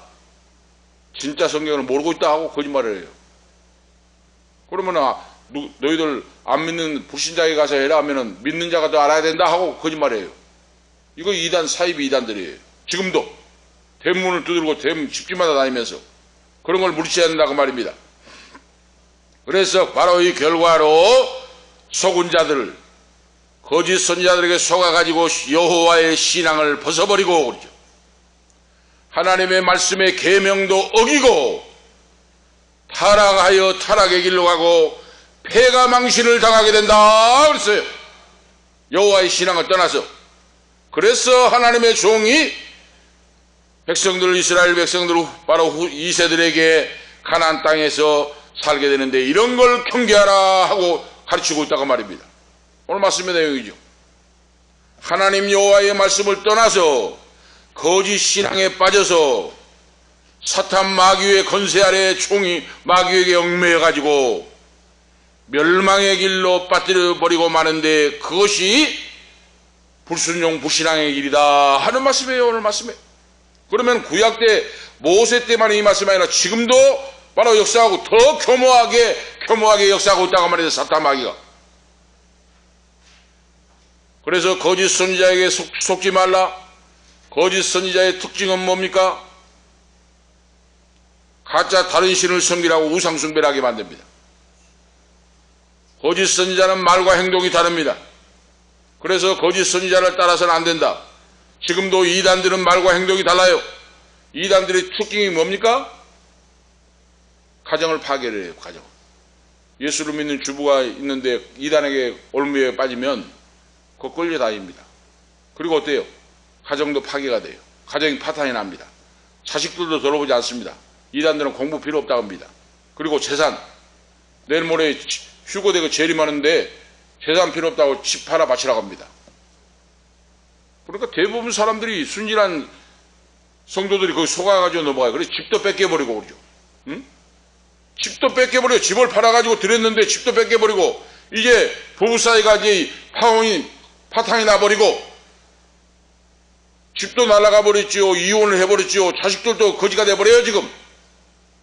진짜 성경을 모르고 있다 하고 거짓말을 해요. 그러면 너희들 안 믿는 불신자에게 가서 해라 하면은 믿는 자가 더 알아야 된다 하고 거짓말을 해요. 이거 이단 사이비 이단들이에요. 지금도 대문을 두들고 집집마다 다니면서 그런 걸 물리쳐야 된다고 말입니다. 그래서 바로 이 결과로 속은 자들, 거짓 선지자들에게 속아가지고 여호와의 신앙을 벗어버리고 그러죠. 하나님의 말씀의 계명도 어기고 타락하여 타락의 길로 가고 패가 망신을 당하게 된다 그랬어요. 여호와의 신앙을 떠나서. 그래서 하나님의 종이 백성들, 이스라엘 백성들 바로 2세들에게 가나안 땅에서 살게 되는데 이런 걸 경계하라 하고 가르치고 있다고 말입니다. 오늘 말씀의 내용이죠. 하나님 여호와의 말씀을 떠나서 거짓 신앙에 빠져서 사탄 마귀의 건세 아래 종이 마귀에게 얽매여 가지고 멸망의 길로 빠뜨려 버리고 마는데 그것이 불순종 불신앙의 길이다 하는 말씀이에요. 오늘 말씀에. 그러면 구약 때 모세 때만 이 말씀이 아니라 지금도 바로 역사하고 더 교모하게 역사하고 있다고 말해요. 사탄 마귀가. 그래서 거짓 선지자에게 속지 말라. 거짓 선지자의 특징은 뭡니까? 가짜 다른 신을 섬기라고 우상숭배하게 만듭니다. 거짓 선지자는 말과 행동이 다릅니다. 그래서 거짓 선지자를 따라서는 안 된다. 지금도 이단들은 말과 행동이 달라요. 이단들의 특징이 뭡니까? 가정을 파괴를 해요. 가정. 예수를 믿는 주부가 있는데 이단에게 올무에 빠지면 그거 끌려다닙니다. 그리고 어때요? 가정도 파괴가 돼요. 가정이 파탄이 납니다. 자식들도 돌아보지 않습니다. 이단들은 공부 필요 없다고 합니다. 그리고 재산, 내일 모레 휴고되고 재림하는데 재산 필요 없다고 집 팔아 바치라고 합니다. 그러니까 대부분 사람들이 순진한 성도들이 거기 속아가지고 넘어가요. 그래서 집도 뺏겨버리고 그러죠. 응? 집도 뺏겨버려. 집을 팔아가지고 드렸는데 집도 뺏겨버리고 이제 부부 사이가 이제 파탄이 나버리고 집도 날아가 버렸지요. 이혼을 해버렸지요. 자식들도 거지가 돼버려요 지금.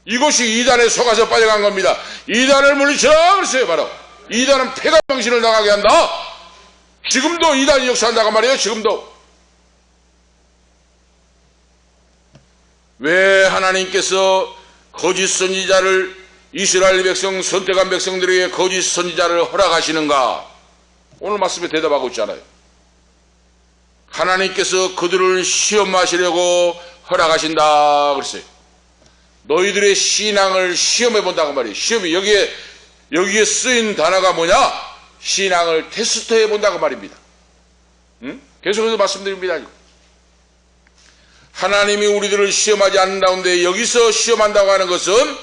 이것이 이단에 속아서 빠져간 겁니다. 이단을 물리쳐라 그랬어요. 바로 이단은 폐가 정신을 나가게 한다. 지금도 이단이 역사한다고 말이에요. 지금도. 왜 하나님께서 거짓 선지자를 이스라엘 백성 선택한 백성들에게 거짓 선지자를 허락하시는가? 오늘 말씀에 대답하고 있잖아요. 하나님께서 그들을 시험하시려고 허락하신다 그랬어요. 너희들의 신앙을 시험해 본다고 말이에요. 시험이 여기에 쓰인 단어가 뭐냐? 신앙을 테스트해 본다고 말입니다. 응? 계속해서 말씀드립니다. 하나님이 우리들을 시험하지 않는다는데 여기서 시험한다고 하는 것은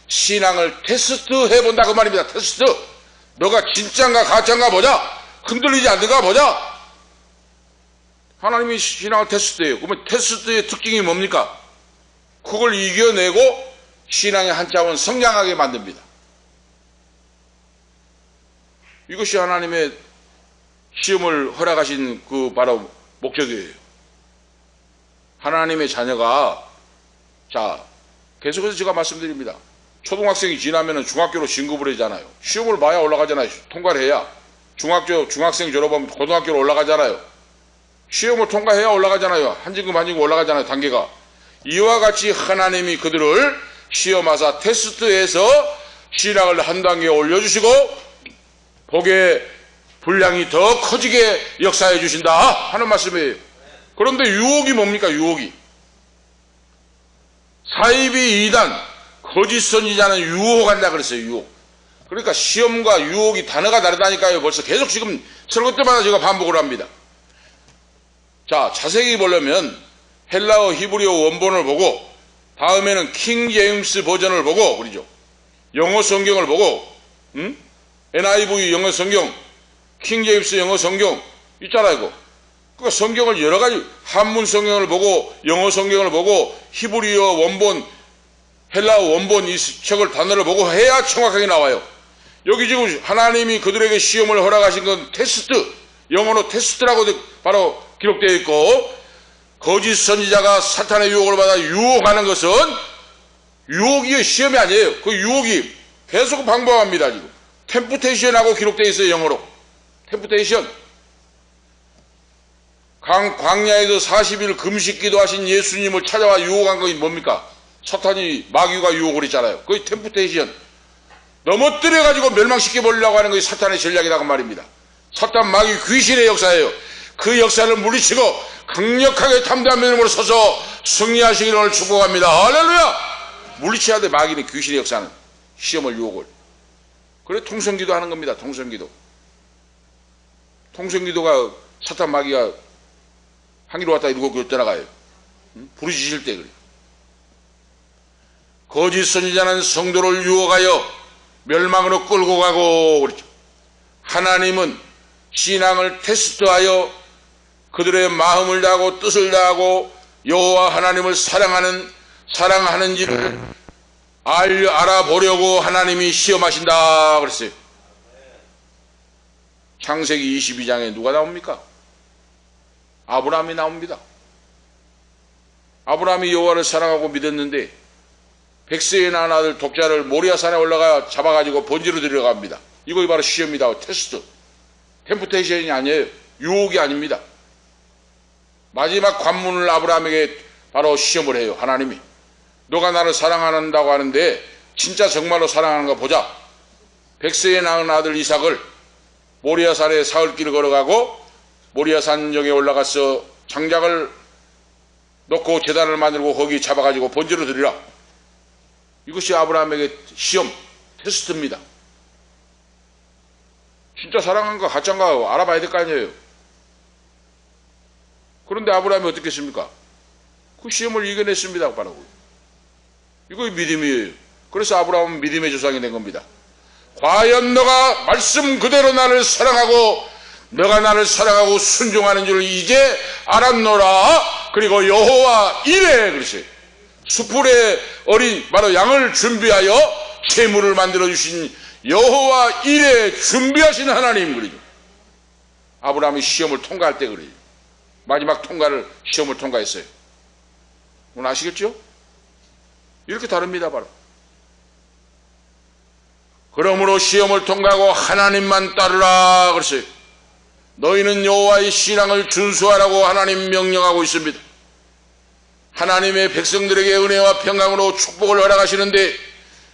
신앙을 테스트해 본다고 말입니다. 테스트. 너가 진짜인가 가짜인가 보자. 흔들리지 않는가 보자. 하나님이 신앙을 테스트해요. 그러면 테스트의 특징이 뭡니까? 그걸 이겨내고 신앙의 한 차원 성장하게 만듭니다. 이것이 하나님의 시험을 허락하신 그 바로 목적이에요. 하나님의 자녀가, 자, 계속해서 제가 말씀드립니다. 초등학생이 지나면 중학교로 진급을 하잖아요. 시험을 봐야 올라가잖아요. 통과를 해야. 중학생 졸업하면 고등학교로 올라가잖아요. 시험을 통과해야 올라가잖아요. 한 진급 한 진급 올라가잖아요. 단계가. 이와 같이 하나님이 그들을 시험하사 테스트에서 신앙을 한 단계 올려주시고 복의 분량이 더 커지게 역사해 주신다 하는 말씀이에요. 그런데 유혹이 뭡니까? 유혹이. 사이비 이단, 거짓 선지자는 유혹한다 그랬어요. 유혹. 그러니까 시험과 유혹이 단어가 다르다니까요. 벌써 계속 지금 설교 때마다 제가 반복을 합니다. 자, 자세히 보려면 헬라어 히브리어 원본을 보고 다음에는 킹 제임스 버전을 보고 그러죠. 영어 성경을 보고 NIV 영어 성경, 킹 제임스 영어 성경 있잖아요. 이거. 그러니까 성경을 여러 가지 한문 성경을 보고 영어 성경을 보고 히브리어 원본, 헬라어 원본 이 책을 단어를 보고 해야 정확하게 나와요. 여기 지금 하나님이 그들에게 시험을 허락하신 건 테스트, 영어로 테스트라고 바로 기록되어 있고 거짓 선지자가 사탄의 유혹을 받아 유혹하는 것은 유혹이 시험이 아니에요. 그 유혹이 계속 방법합니다. 지금 템프테이션하고 기록되어 있어요. 영어로 템프테이션. 광야에서 40일 금식 기도하신 예수님을 찾아와 유혹한 것이 뭡니까? 사탄이 마귀가 유혹을 했잖아요. 그게 템프테이션. 넘어뜨려가지고 멸망시켜 보려고 하는 것이 사탄의 전략이라고 말입니다. 사탄 마귀 귀신의 역사예요. 그 역사를 물리치고 강력하게 담대한 믿음으로 서서 승리하시기를 축복합니다. 할렐루야! 물리쳐야 돼. 마귀는 귀신의 역사는 시험을 유혹을. 그래 통성기도 하는 겁니다. 통성기도. 통성기도가 사탄 마귀가 항이로 왔다 일곱 교회 떠나가요. 부르짖을 때 그래요. 거짓 선지자는 성도를 유혹하여 멸망으로 끌고 가고 그렇죠. 하나님은 신앙을 테스트하여 그들의 마음을 다하고 뜻을 다하고 여호와 하나님을 사랑하는지를 알아보려고 하나님이 시험하신다 그랬어요. 창세기 22장에 누가 나옵니까? 아브라함이 나옵니다. 아브라함이 여호와를 사랑하고 믿었는데 백세에 낳은 아들 독자를 모리아산에 올라가 잡아가지고 번지로 데려갑니다. 이거 바로 시험이다. 테스트. 템프테이션이 아니에요. 유혹이 아닙니다. 마지막 관문을 아브라함에게 바로 시험을 해요. 하나님이. 너가 나를 사랑한다고 하는데 진짜 정말로 사랑하는 거 보자. 백세에 낳은 아들 이삭을 모리아산에 사흘길을 걸어가고 모리아산역에 올라가서 장작을 놓고 제단을 만들고 거기 잡아가지고 번지로 드리라. 이것이 아브라함에게 시험, 테스트입니다. 진짜 사랑한 거 가짜인가 알아봐야 될 거 아니에요. 그런데 아브라함이 어떻게 했습니까? 그 시험을 이겨냈습니다. 바로. 이거 믿음이에요. 그래서 아브라함은 믿음의 조상이 된 겁니다. 과연 너가 말씀 그대로 나를 사랑하고 너가 나를 사랑하고 순종하는 줄 이제 알았노라. 그리고 여호와 이레 그랬어요. 수풀에 어린 바로 양을 준비하여 제물을 만들어 주신 여호와 이레 준비하신 하나님 그러죠. 아브라함이 시험을 통과할 때 그래요. 마지막 시험을 통과했어요. 오늘 아시겠죠? 이렇게 다릅니다. 바로. 그러므로 시험을 통과하고 하나님만 따르라 그랬어요. 너희는 여호와의 신앙을 준수하라고 하나님 명령하고 있습니다. 하나님의 백성들에게 은혜와 평강으로 축복을 허락하시는데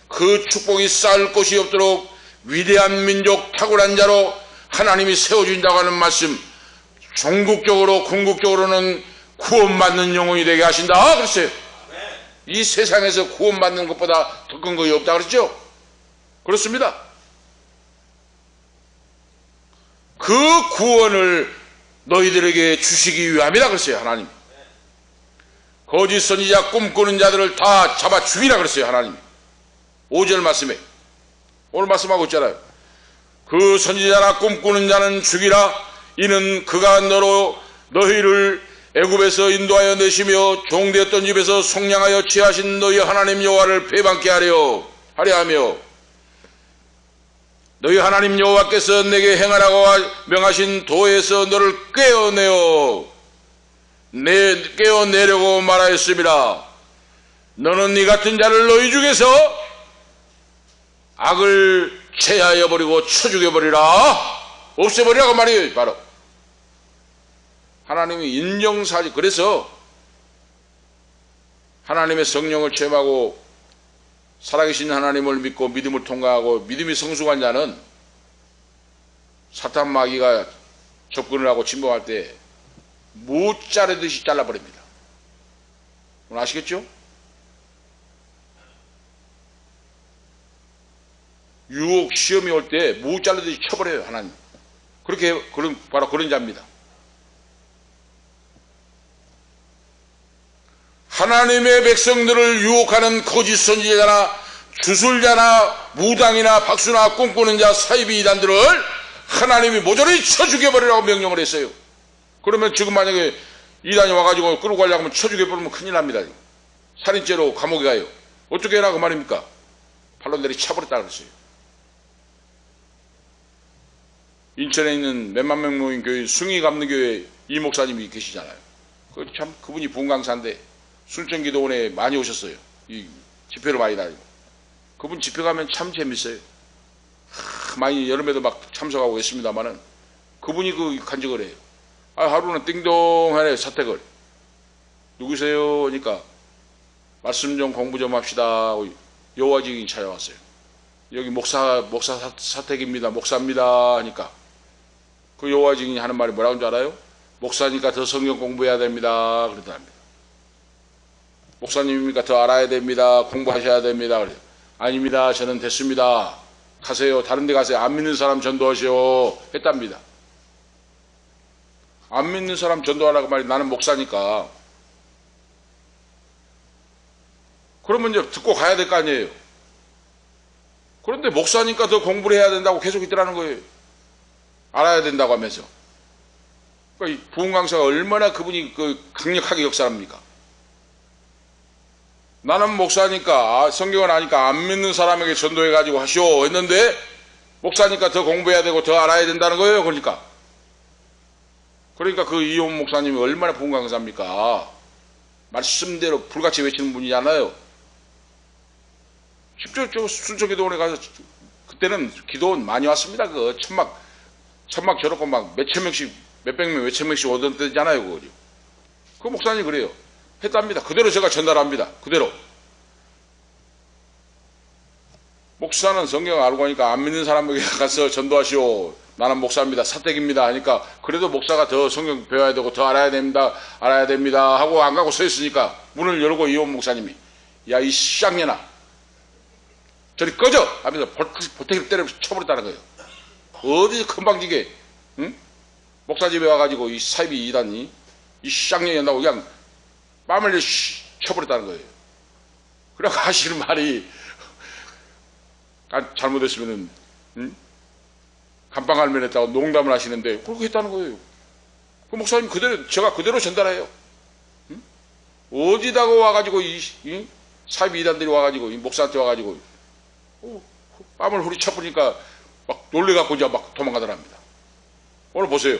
그 축복이 쌓을 곳이 없도록 위대한 민족 탁월한 자로 하나님이 세워준다고 하는 말씀, 종국적으로 궁극적으로는 구원받는 영혼이 되게 하신다 그랬어요. 이 세상에서 구원받는 것보다 더 큰 것이 없다 그랬죠. 그렇습니다. 그 구원을 너희들에게 주시기 위함이라 그랬어요. 하나님. 거짓 선지자 꿈꾸는 자들을 다 잡아 죽이라 그랬어요. 하나님. 5절 말씀에 오늘 말씀하고 있잖아요. 그 선지자나 꿈꾸는 자는 죽이라. 이는 그가 너희를 애굽에서 인도하여 내시며 종되었던 집에서 속량하여 취하신 너희 하나님 여호와를 배반케 하려 하며 너희 하나님 여호와께서 내게 행하라고 명하신 도에서 너를 깨어내려고 말하였습니다. 너는 이 같은 자를 너희 중에서 악을 제하여 버리고 쳐 죽여버리라. 없애버리라고 말이에요. 바로 하나님이 인정사지. 그래서 하나님의 성령을 체험하고 살아계신 하나님을 믿고 믿음을 통과하고 믿음이 성숙한 자는 사탄 마귀가 접근을 하고 침범할 때 무 자르듯이 잘라버립니다. 오늘 아시겠죠? 유혹 시험이 올 때 무 자르듯이 쳐버려요. 하나님. 그렇게 바로 그런 자입니다. 하나님의 백성들을 유혹하는 거짓 선지자나 주술자나 무당이나 박수나 꿈꾸는 자 사이비 이단들을 하나님이 모조리 쳐 죽여버리라고 명령을 했어요. 그러면 지금 만약에 이단이 와가지고 끌고 가려고 하면 쳐 죽여버리면 큰일 납니다. 살인죄로 감옥에 가요. 어떻게 해라 그 말입니까? 팔로 내리 차버렸다 그랬어요. 인천에 있는 몇만 명 모인 교회 숭의감리교회 이 목사님이 계시잖아요. 그분이 부흥강사인데 순천기도원에 많이 오셨어요. 이 집회로 많이 다니고. 그분 집회 가면 참 재밌어요. 많이 여름에도 막 참석하고 있습니다만은 그분이 그 간증을 해요. 하루는 띵동하네 사택을. 누구세요? 그러니까 말씀 좀 공부 좀 합시다. 여호와 증인이 찾아왔어요. 여기 목사 사택입니다. 목사입니다. 하니까 그 여호와 증인이 하는 말이 뭐라고 하는 줄 알아요? 목사니까 더 성경 공부해야 됩니다. 그러더랍니다. 목사님이니까 더 알아야 됩니다. 공부하셔야 됩니다. 그래요. 아닙니다. 저는 됐습니다. 가세요. 다른 데 가세요. 안 믿는 사람 전도하시오. 했답니다. 안 믿는 사람 전도하라고 말이 나는 목사니까. 그러면 이제 듣고 가야 될 거 아니에요. 그런데 목사니까 더 공부를 해야 된다고 계속 있더라는 거예요. 알아야 된다고 하면서. 그러니까 이 부흥강사가 얼마나 그분이 강력하게 역사합니까? 나는 목사니까 성경을 아니까 안 믿는 사람에게 전도해가지고 하시오 했는데 목사니까 더 공부해야 되고 더 알아야 된다는 거예요. 그러니까 그 이혼 목사님이 얼마나 부흥강사입니까? 말씀대로 불같이 외치는 분이잖아요. 십조 순천기도원에 가서 그때는 기도원 많이 왔습니다. 그 천막 저렇고 막 몇천 명씩 몇백 명 몇천 명씩 오던 때잖아요. 그 목사님이 그래요. 했답니다. 그대로 제가 전달합니다. 그대로. 목사는 성경을 알고 하니까 안 믿는 사람에게 가서 전도하시오. 나는 목사입니다. 사택입니다. 하니까 그래도 목사가 더 성경 배워야 되고 더 알아야 됩니다 하고 안 가고 서 있으니까 문을 열고 이혼 목사님이 야 이 쌍년아 저리 꺼져 하면서 보태기를 때려 쳐버렸다는 거예요. 어디 금방지게 응? 목사 집에 와가지고 이 사이비 이단이 이 쌍년이 한다고 그냥 뺨을 쳐버렸다는 거예요. 그래서 하시는 말이 잘못했으면은 감방알면했다고 농담을 하시는데 그렇게 했다는 거예요. 그 목사님 제가 그대로 전달해요. 어디다가 와가지고 이 사이비 이단들이 와가지고 이 목사한테 와가지고 뺨을 후리쳐버리니까 막 놀래갖고 이제 막 도망가더랍니다. 오늘 보세요.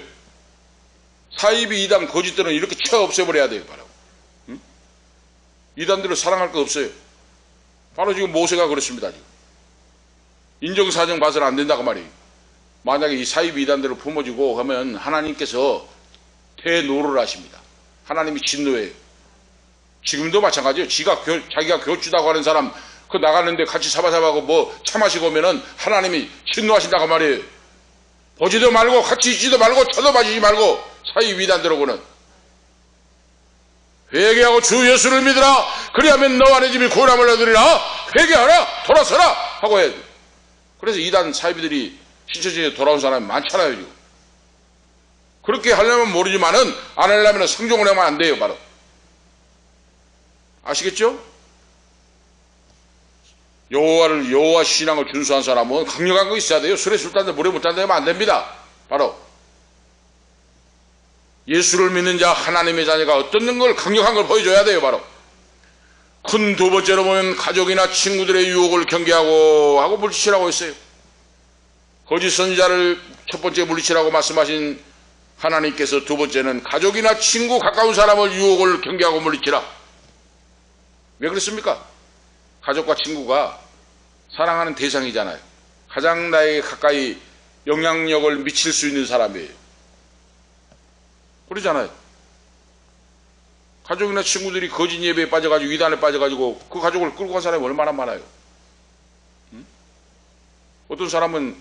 사이비 이단 거짓들은 이렇게 쳐 없애버려야 돼요. 바로 이단들을 사랑할 거 없어요. 바로 지금 모세가 그렇습니다. 지금. 인정사정 봐서는 안 된다고 말이에요. 만약에 이 사이비 이단들을 품어주고 하면 하나님께서 대노를 하십니다. 하나님이 진노해요. 지금도 마찬가지예요. 자기가 교주다고 하는 사람 그 나가는데 같이 사바사바하고 뭐 차 마시고 오면은 하나님이 진노하신다고 말이에요. 보지도 말고 같이 있지도 말고 쳐도 마시지 말고 사이비 이단들하고는 회개하고 주 예수를 믿으라. 그리하면 너와 내 집이 구원함을 얻으리라. 회개하라. 돌아서라 하고 해야 돼. 그래서 이단 사이비들이 신천지에 돌아온 사람이 많잖아요. 지금. 그렇게 하려면 모르지만은 안 하려면 성종을 하면 안 돼요. 바로 아시겠죠? 여호와 신앙을 준수한 사람은 강력한 거 있어야 돼요. 술에 술 딴데 물에 못 딴데 하면 안 됩니다. 바로 예수를 믿는 자 하나님의 자녀가 어떤 걸 강력한 걸 보여줘야 돼요. 바로 큰 두 번째로 보면 가족이나 친구들의 유혹을 경계하고 하고 물리치라고 했어요. 거짓 선지자를 첫 번째 물리치라고 말씀하신 하나님께서 두 번째는 가족이나 친구 가까운 사람을 유혹을 경계하고 물리치라. 왜 그렇습니까? 가족과 친구가 사랑하는 대상이잖아요. 가장 나에게 가까이 영향력을 미칠 수 있는 사람이에요. 그러잖아요. 가족이나 친구들이 거짓 예배에 빠져가지고 이단에 빠져가지고 그 가족을 끌고 간 사람이 얼마나 많아요. 어떤 사람은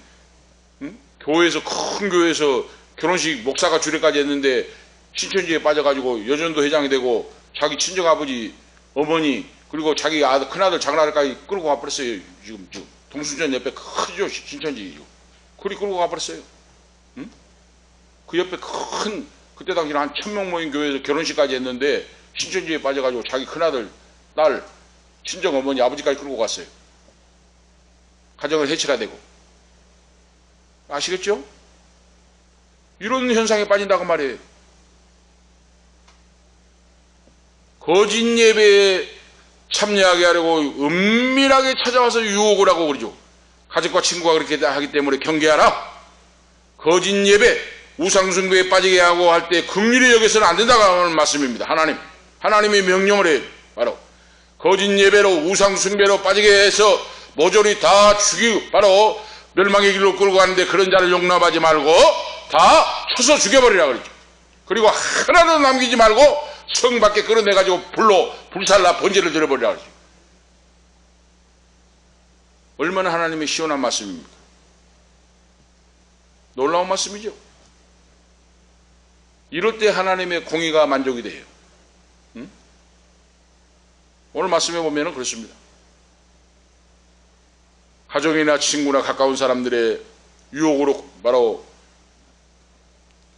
교회에서, 큰 교회에서 결혼식 목사가 주례까지 했는데 신천지에 빠져가지고 여전도 회장이 되고 자기 친정아버지, 어머니, 그리고 자기 큰아들, 작은아들까지 끌고 가버렸어요. 지금 동순전 옆에 크죠, 신천지. 그리 끌고 가버렸어요. 그 옆에 큰, 그때 당시에 한 1000명 모인 교회에서 결혼식까지 했는데 신천지에 빠져가지고 자기 큰아들, 딸, 친정어머니, 아버지까지 끌고 갔어요. 가정을 해체가 되고. 아시겠죠? 이런 현상에 빠진다고 말이에요. 거짓 예배에 참여하게 하려고 은밀하게 찾아와서 유혹을 하고 그러죠. 가족과 친구가 그렇게 하기 때문에 경계하라. 거짓 예배, 우상숭배에 빠지게 하고 할 때 긍휼히 여겨서는 안 된다고 하는 말씀입니다. 하나님이 명령을 해요. 바로 거짓 예배로 우상숭배로 빠지게 해서 모조리 다 죽이고 바로 멸망의 길로 끌고 가는데 그런 자를 용납하지 말고 다 쳐서 죽여버리라 그러죠. 그리고 하나도 남기지 말고 성 밖에 끌어내가지고 불로 불살라 번제를 드려버리라 그러죠. 얼마나 하나님의 시원한 말씀입니까? 놀라운 말씀이죠. 이럴 때 하나님의 공의가 만족이 돼요. 오늘 말씀해 보면 그렇습니다. 가족이나 친구나 가까운 사람들의 유혹으로 바로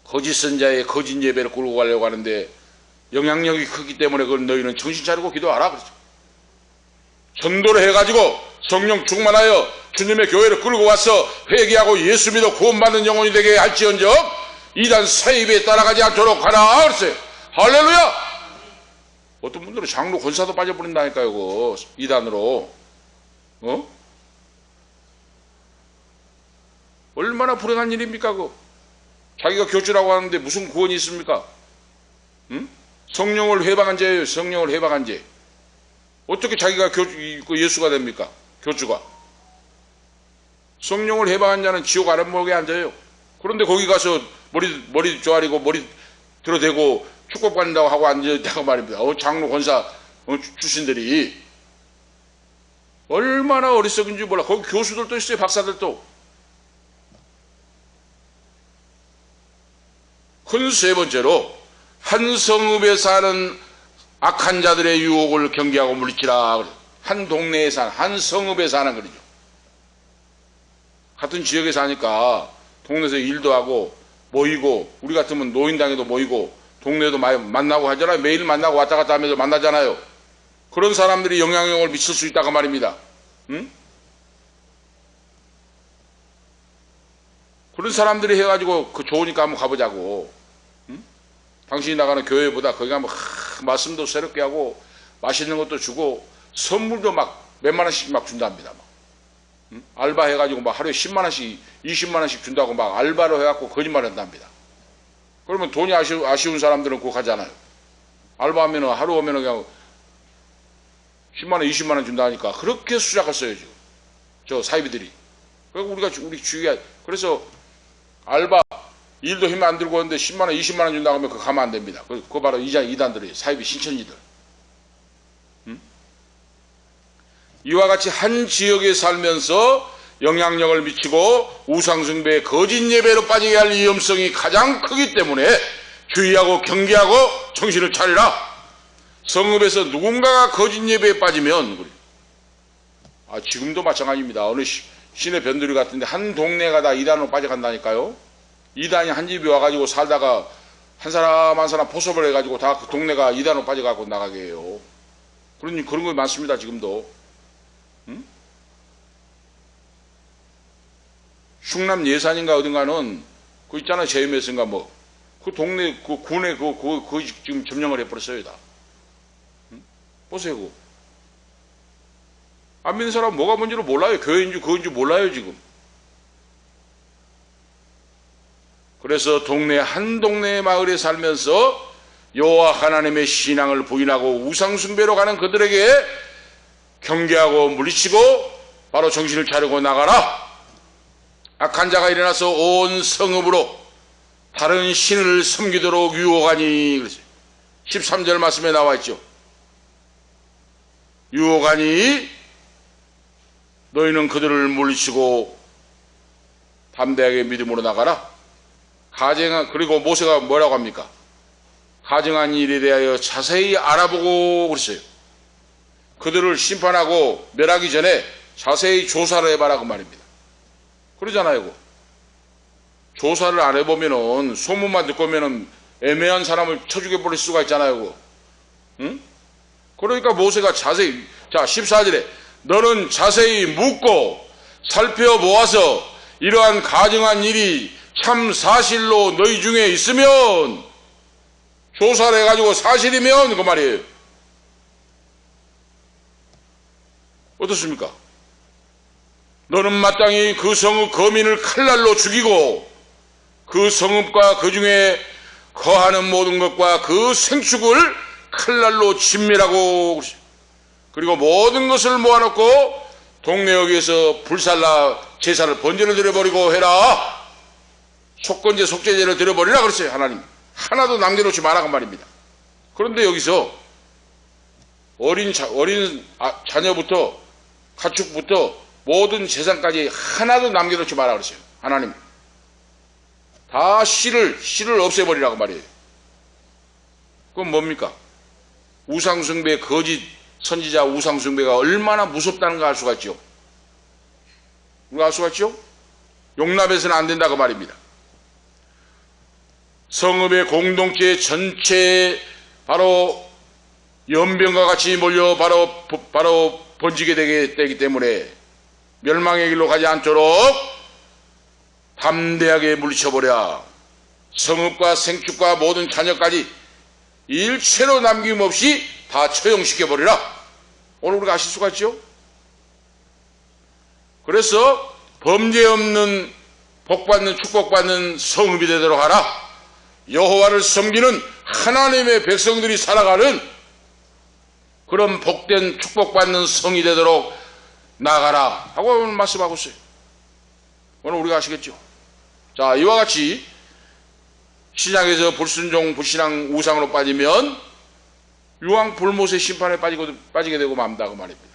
거짓 선자의 거짓 예배를 끌고 가려고 하는데 영향력이 크기 때문에 그건 너희는 정신 차리고 기도하라 그러죠. 전도를 해가지고 성령 충만하여 주님의 교회를 끌고 와서 회개하고 예수 믿어 구원받는 영혼이 되게 할지언정 이단 사입에 따라가지 않도록 하라 그랬어요. 할렐루야. 어떤 분들은 장로 권사도 빠져버린다니까요. 그거 이단으로. 얼마나 불행한 일입니까? 그거. 자기가 교주라고 하는데 무슨 구원이 있습니까? 성령을 회방한 죄예요. 성령을 회방한 죄. 어떻게 자기가 예수가 됩니까? 교주가. 성령을 회방한 자는 지옥 아랫목에 앉아요. 그런데 거기 가서 머리 조아리고 머리 들어대고 축복받는다고 하고 앉아있다고 말입니다. 장로 권사 출신들이 얼마나 어리석은지 몰라. 거기 교수들도 있어요. 박사들도. 큰 세 번째로 한 성읍에 사는 악한 자들의 유혹을 경계하고 물리치라. 한 동네에 사는, 한 성읍에 사는 거죠. 같은 지역에 사니까 동네에서 일도 하고 모이고 우리 같으면 노인당에도 모이고 동네도 많이 만나고 하잖아요. 매일 만나고 왔다 갔다 하면서 만나잖아요. 그런 사람들이 영향력을 미칠 수 있다고 말입니다. 그런 사람들이 해가지고 그 좋으니까 한번 가보자고. 당신이 나가는 교회보다 거기 가면 말씀도 새롭게 하고 맛있는 것도 주고 선물도 막 몇만 원씩 막 준답니다. 알바 해가지고 막 하루에 10만 원씩 20만 원씩 준다고 막 알바로 해갖고 거짓말 한답니다. 그러면 돈이 아쉬운 사람들은 그거 가잖아요. 알바하면 하루 오면 그냥 10만 원 20만 원 준다니까 그렇게 수작을 써요 지금 저 사이비들이. 그러니까 우리 주위에 그래서 알바 일도 힘 안 들고 오는데 10만 원 20만 원 준다고 하면 그거 가면 안 됩니다. 그거 바로 이단들이에요. 사이비 신천지들. 이와 같이 한 지역에 살면서 영향력을 미치고 우상숭배의 거짓 예배로 빠지게 할 위험성이 가장 크기 때문에 주의하고 경계하고 정신을 차리라. 성읍에서 누군가가 거짓 예배에 빠지면 지금도 마찬가지입니다. 어느 시내 변두리 같은데 한 동네가 다 이단으로 빠져간다니까요. 이단이 한 집에 와가지고 살다가 한 사람 한 사람 포섭을 해가지고 다 그 동네가 이단으로 빠져가고 나가게 해요. 그런 거 많습니다. 지금도. 충남 예산인가 어딘가는 그 있잖아요. 제임에서인가 뭐 그 동네 그 군에 그 지금 점령을 해버렸어요. 다. 보세요. 그거. 안 믿는 사람은 뭐가 뭔지를 몰라요. 교회인지 그건지 몰라요 지금. 그래서 한 동네 마을에 살면서 여호와 하나님의 신앙을 부인하고 우상숭배로 가는 그들에게 경계하고 물리치고 바로 정신을 차리고 나가라. 악한 자가 일어나서 온 성읍으로 다른 신을 섬기도록 유혹하니 그랬어요. 13절 말씀에 나와 있죠. 유혹하니 너희는 그들을 물리치고 담대하게 믿음으로 나가라. 그리고 모세가 뭐라고 합니까? 가증한 일에 대하여 자세히 알아보고 그랬어요. 그들을 심판하고 멸하기 전에 자세히 조사를 해봐라 그 말입니다. 그러잖아요. 그거. 조사를 안 해보면은 소문만 듣고 오면은 애매한 사람을 쳐 죽여버릴 수가 있잖아요. 그거. 응? 그러니까 모세가 자세히, 자 14절에 너는 자세히 묻고 살펴보아서 이러한 가증한 일이 참 사실로 너희 중에 있으면, 조사를 해가지고 사실이면 그 말이에요. 어떻습니까? 너는 마땅히 그 성읍 거민을 칼날로 죽이고 그 성읍과 그 중에 거하는 모든 것과 그 생축을 칼날로 진멸하고, 그리고 모든 것을 모아놓고 동네 여기에서 불살라 제사를 번제를 드려버리고 해라. 속건제 속죄제를 드려버리라 그랬어요. 하나님 하나도 남겨놓지 마라 그 말입니다. 그런데 여기서 어린 자녀부터 가축부터 모든 재산까지 하나도 남겨놓지 마라 그랬어요. 하나님 다 씨를 없애버리라고 말이에요. 그건 뭡니까? 우상숭배, 거짓 선지자 우상숭배가 얼마나 무섭다는 거 알 수가 있죠. 우리가 알 수가 있죠. 용납해서는 안 된다고 말입니다. 성읍의 공동체 전체에 바로 연병과 같이 몰려 바로 번지게 되기 때문에 멸망의 길로 가지 않도록 담대하게 물리쳐버려 성읍과 생축과 모든 자녀까지 일체로 남김없이 다 처형시켜버리라. 오늘 우리가 아실 수가 있죠. 그래서 범죄 없는 복받는 축복받는 성읍이 되도록 하라. 여호와를 섬기는 하나님의 백성들이 살아가는 그런 복된 축복받는 성이 되도록 나가라 하고 오늘 말씀하고 있어요. 오늘 우리가 아시겠죠. 자, 이와 같이 신약에서 불순종 불신앙 우상으로 빠지면 유황불못의 심판에 빠지게 되고 맙니다 그 말입니다.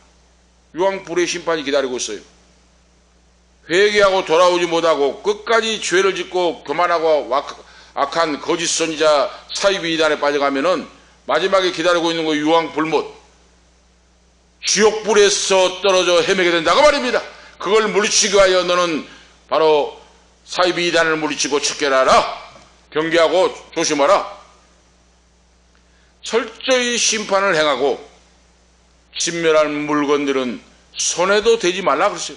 유황불의 심판이 기다리고 있어요. 회개하고 돌아오지 못하고 끝까지 죄를 짓고 교만하고 악한 거짓 선지자 사이비 이단에 빠져가면은 마지막에 기다리고 있는 거 유황불못, 지옥불에서 떨어져 헤매게 된다고 말입니다. 그걸 물리치기 위하여 너는 바로 사이비 이단을 물리치고 척결하라. 경계하고 조심하라. 철저히 심판을 행하고 진멸한 물건들은 손에도 대지 말라 그랬어요.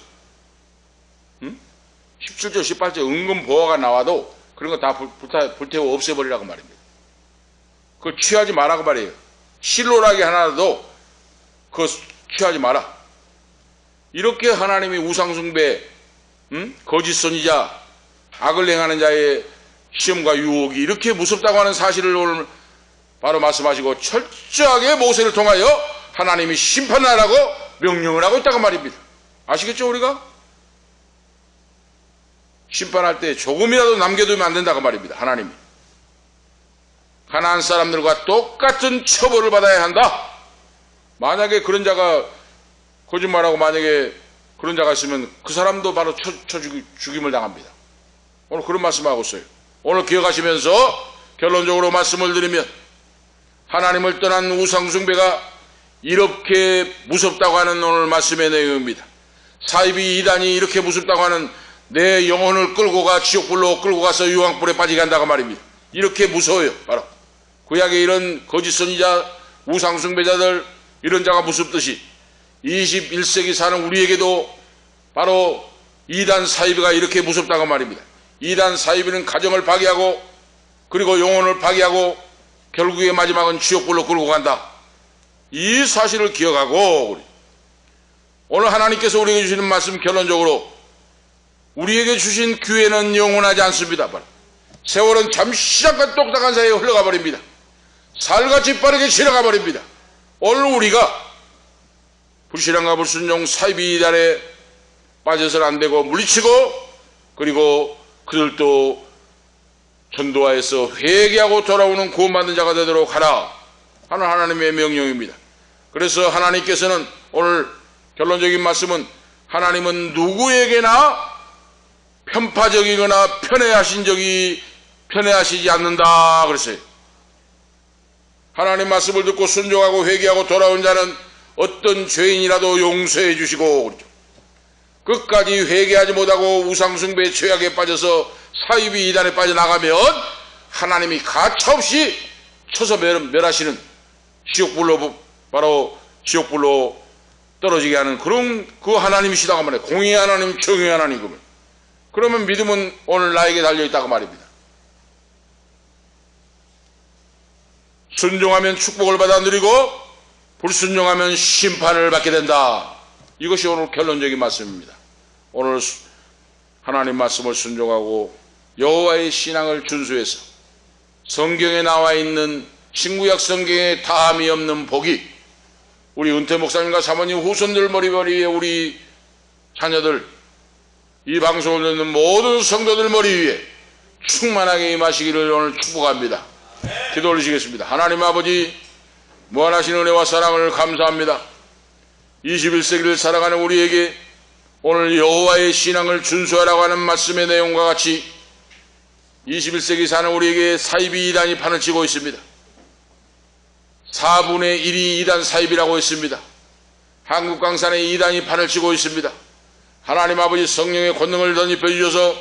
17절 18절 은근 보화가 나와도 그런 거 다 불태워 없애버리라고 말입니다. 그거 취하지 마라고 말이에요. 실로라기 하나라도 그거 취하지 마라. 이렇게 하나님이 우상숭배, 거짓 선지자, 악을 행하는 자의 시험과 유혹이 이렇게 무섭다고 하는 사실을 오늘 바로 말씀하시고 철저하게 모세를 통하여 하나님이 심판하라고 명령을 하고 있다고 말입니다. 아시겠죠 우리가? 심판할 때 조금이라도 남겨두면 안 된다고 말입니다. 하나님이 가나안 사람들과 똑같은 처벌을 받아야 한다. 만약에 그런 자가 거짓말하고 만약에 그런 자가 있으면 그 사람도 바로 죽임을 당합니다. 오늘 그런 말씀하고 있어요. 오늘 기억하시면서 결론적으로 말씀을 드리면 하나님을 떠난 우상숭배가 이렇게 무섭다고 하는 오늘 말씀의 내용입니다. 사이비 이단이 이렇게 무섭다고 하는 내 영혼을 끌고 가 지옥불로 끌고 가서 유황불에 빠지게 한다고 말입니다. 이렇게 무서워요. 바로 구약의 이런 거짓 선지자 우상숭배자들 이런 자가 무섭듯이 21세기 사는 우리에게도 바로 이단 사이비가 이렇게 무섭다고 말입니다. 이단 사이비는 가정을 파괴하고 그리고 영혼을 파괴하고 결국의 마지막은 지옥불로 끌고 간다. 이 사실을 기억하고 오늘 하나님께서 우리에게 주시는 말씀 결론적으로 우리에게 주신 기회는 영원하지 않습니다. 세월은 잠시 잠깐 똑딱한 사이에 흘러가 버립니다. 살같이 빠르게 지나가 버립니다. 오늘 우리가 불신앙과 불순종 사이비 이단에 빠져서는 안 되고 물리치고 그리고 그들도 전도하여서 회개하고 돌아오는 구원받는 자가 되도록 하라 하는 하나님의 명령입니다. 그래서 하나님께서는 오늘 결론적인 말씀은 하나님은 누구에게나 편파적이거나 편애하시지 않는다 그랬어요. 하나님 말씀을 듣고 순종하고 회개하고 돌아온 자는 어떤 죄인이라도 용서해 주시고 그렇죠. 끝까지 회개하지 못하고 우상숭배의 죄악에 빠져서 사이비 이단에 빠져나가면 하나님이 가차없이 쳐서 멸하시는 지옥불로, 바로 지옥불로 떨어지게 하는 그런 그 하나님이시다고 말해요. 공의의 하나님, 정의의 하나님. 그러면 믿음은 오늘 나에게 달려있다고 말입니다. 순종하면 축복을 받아 누리고 불순종하면 심판을 받게 된다. 이것이 오늘 결론적인 말씀입니다. 오늘 하나님 말씀을 순종하고 여호와의 신앙을 준수해서 성경에 나와 있는 신구약 성경에 다함이 없는 복이 우리 은퇴 목사님과 사모님 후손들 머리 위에 우리 자녀들 이 방송을 듣는 모든 성도들 머리 위에 충만하게 임하시기를 오늘 축복합니다. 기도 올리시겠습니다. 하나님 아버지 무한하신 은혜와 사랑을 감사합니다. 21세기를 살아가는 우리에게 오늘 여호와의 신앙을 준수하라고 하는 말씀의 내용과 같이 21세기 사는 우리에게 사이비 이단이 판을 치고 있습니다. 4분의 1이 이단 사이비라고 했습니다. 한국 강산에 이단이 판을 치고 있습니다. 하나님 아버지 성령의 권능을 덧입혀 주셔서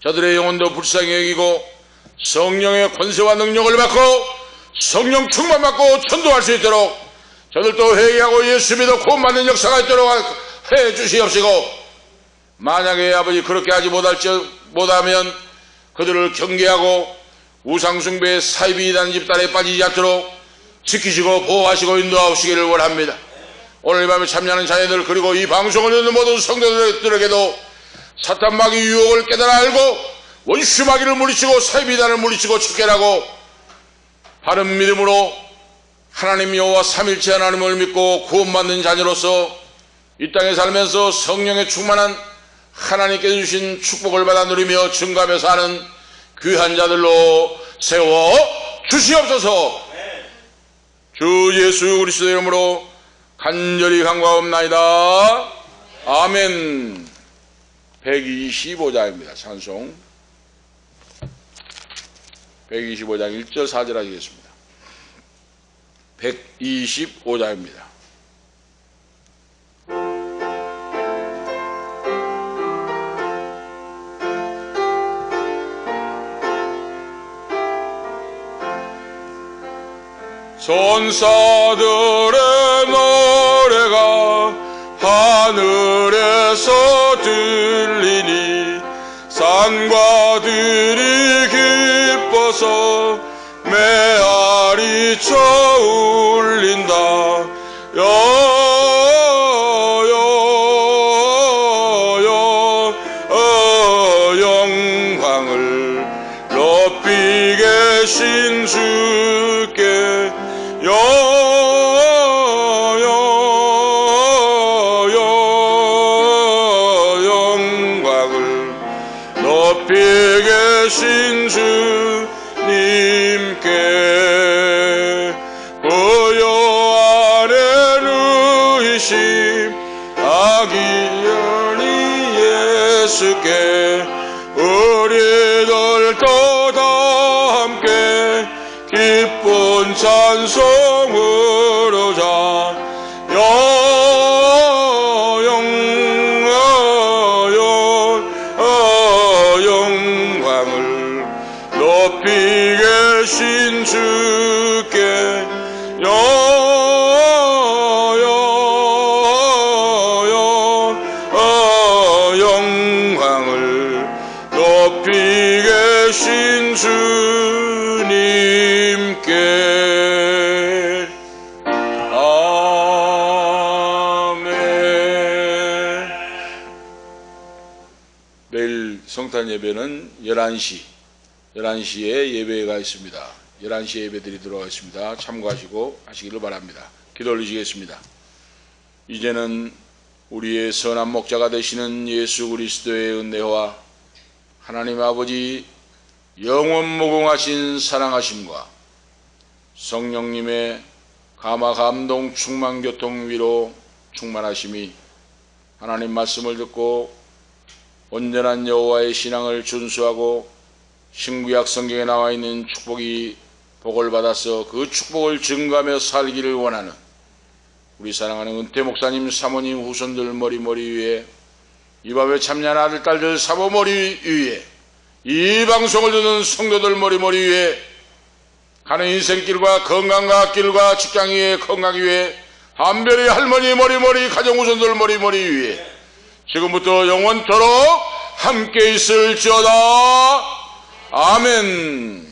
저들의 영혼도 불쌍히 여기고 성령의 권세와 능력을 받고 성령 충만 받고 전도할 수 있도록 저들도 회개하고 예수 믿어 구원받는 역사가 있도록 해 주시옵시고, 만약에 아버지 그렇게 하지 못하면 그들을 경계하고 우상숭배의 사이비 이단 집단에 빠지지 않도록 지키시고 보호하시고 인도하시기를 원합니다. 오늘 밤에 참여하는 자녀들 그리고 이 방송을 듣는 모든 성도들에게도 사탄 마귀 유혹을 깨달아 알고 원수 마귀를 물리치고 사이비 이단을 물리치고 척결하고 바른 믿음으로 하나님 여호와 삼일체 하나님을 믿고 구원받는 자녀로서 이 땅에 살면서 성령의 충만한 하나님께 주신 축복을 받아 누리며 증거하며 사는 귀한 자들로 세워 주시옵소서. 주 예수 그리스도의 이름으로 간절히 간구하옵나이다. 아멘. 125장입니다. 찬송 125장 1절 4절 하겠습니다. 125장입니다. 천사들의 노래가 하늘에서 들리니 산과들이 기뻐서 메아리 쳐 울린다. 영광을 높이 계신 주께 영광을 높이 계신 주님께 보여 안에 누이심 아기연이 예수께 우리들도 다 함께 기쁜 찬송으로 자 영광을 높이 계신 주께 영광을 높이 계신 주님께 아멘. 내일 성탄 예배는 11시에 예배가 있습니다. 11시에 예배 드리도록 하겠습니다. 참고하시고 하시기를 바랍니다. 기도 올리시겠습니다. 이제는 우리의 선한 목자가 되시는 예수 그리스도의 은혜와 하나님 아버지 영원 무궁하신 사랑하심과 성령님의 감화 감동 충만 교통 위로 충만하심이 하나님 말씀을 듣고 온전한 여호와의 신앙을 준수하고 신구약 성경에 나와 있는 축복이 복을 받아서 그 축복을 증거하며 살기를 원하는 우리 사랑하는 은퇴 목사님, 사모님, 후손들 머리 위에, 이 밤에 참여한 아들, 딸들 사모 머리 위에, 이 방송을 듣는 성도들 머리 위에, 가는 인생길과 건강과 길과 직장 위에, 건강 위에, 한별의 할머니 머리, 가정 후손들 머리 위에 지금부터 영원토록 함께 있을지어다. 아멘.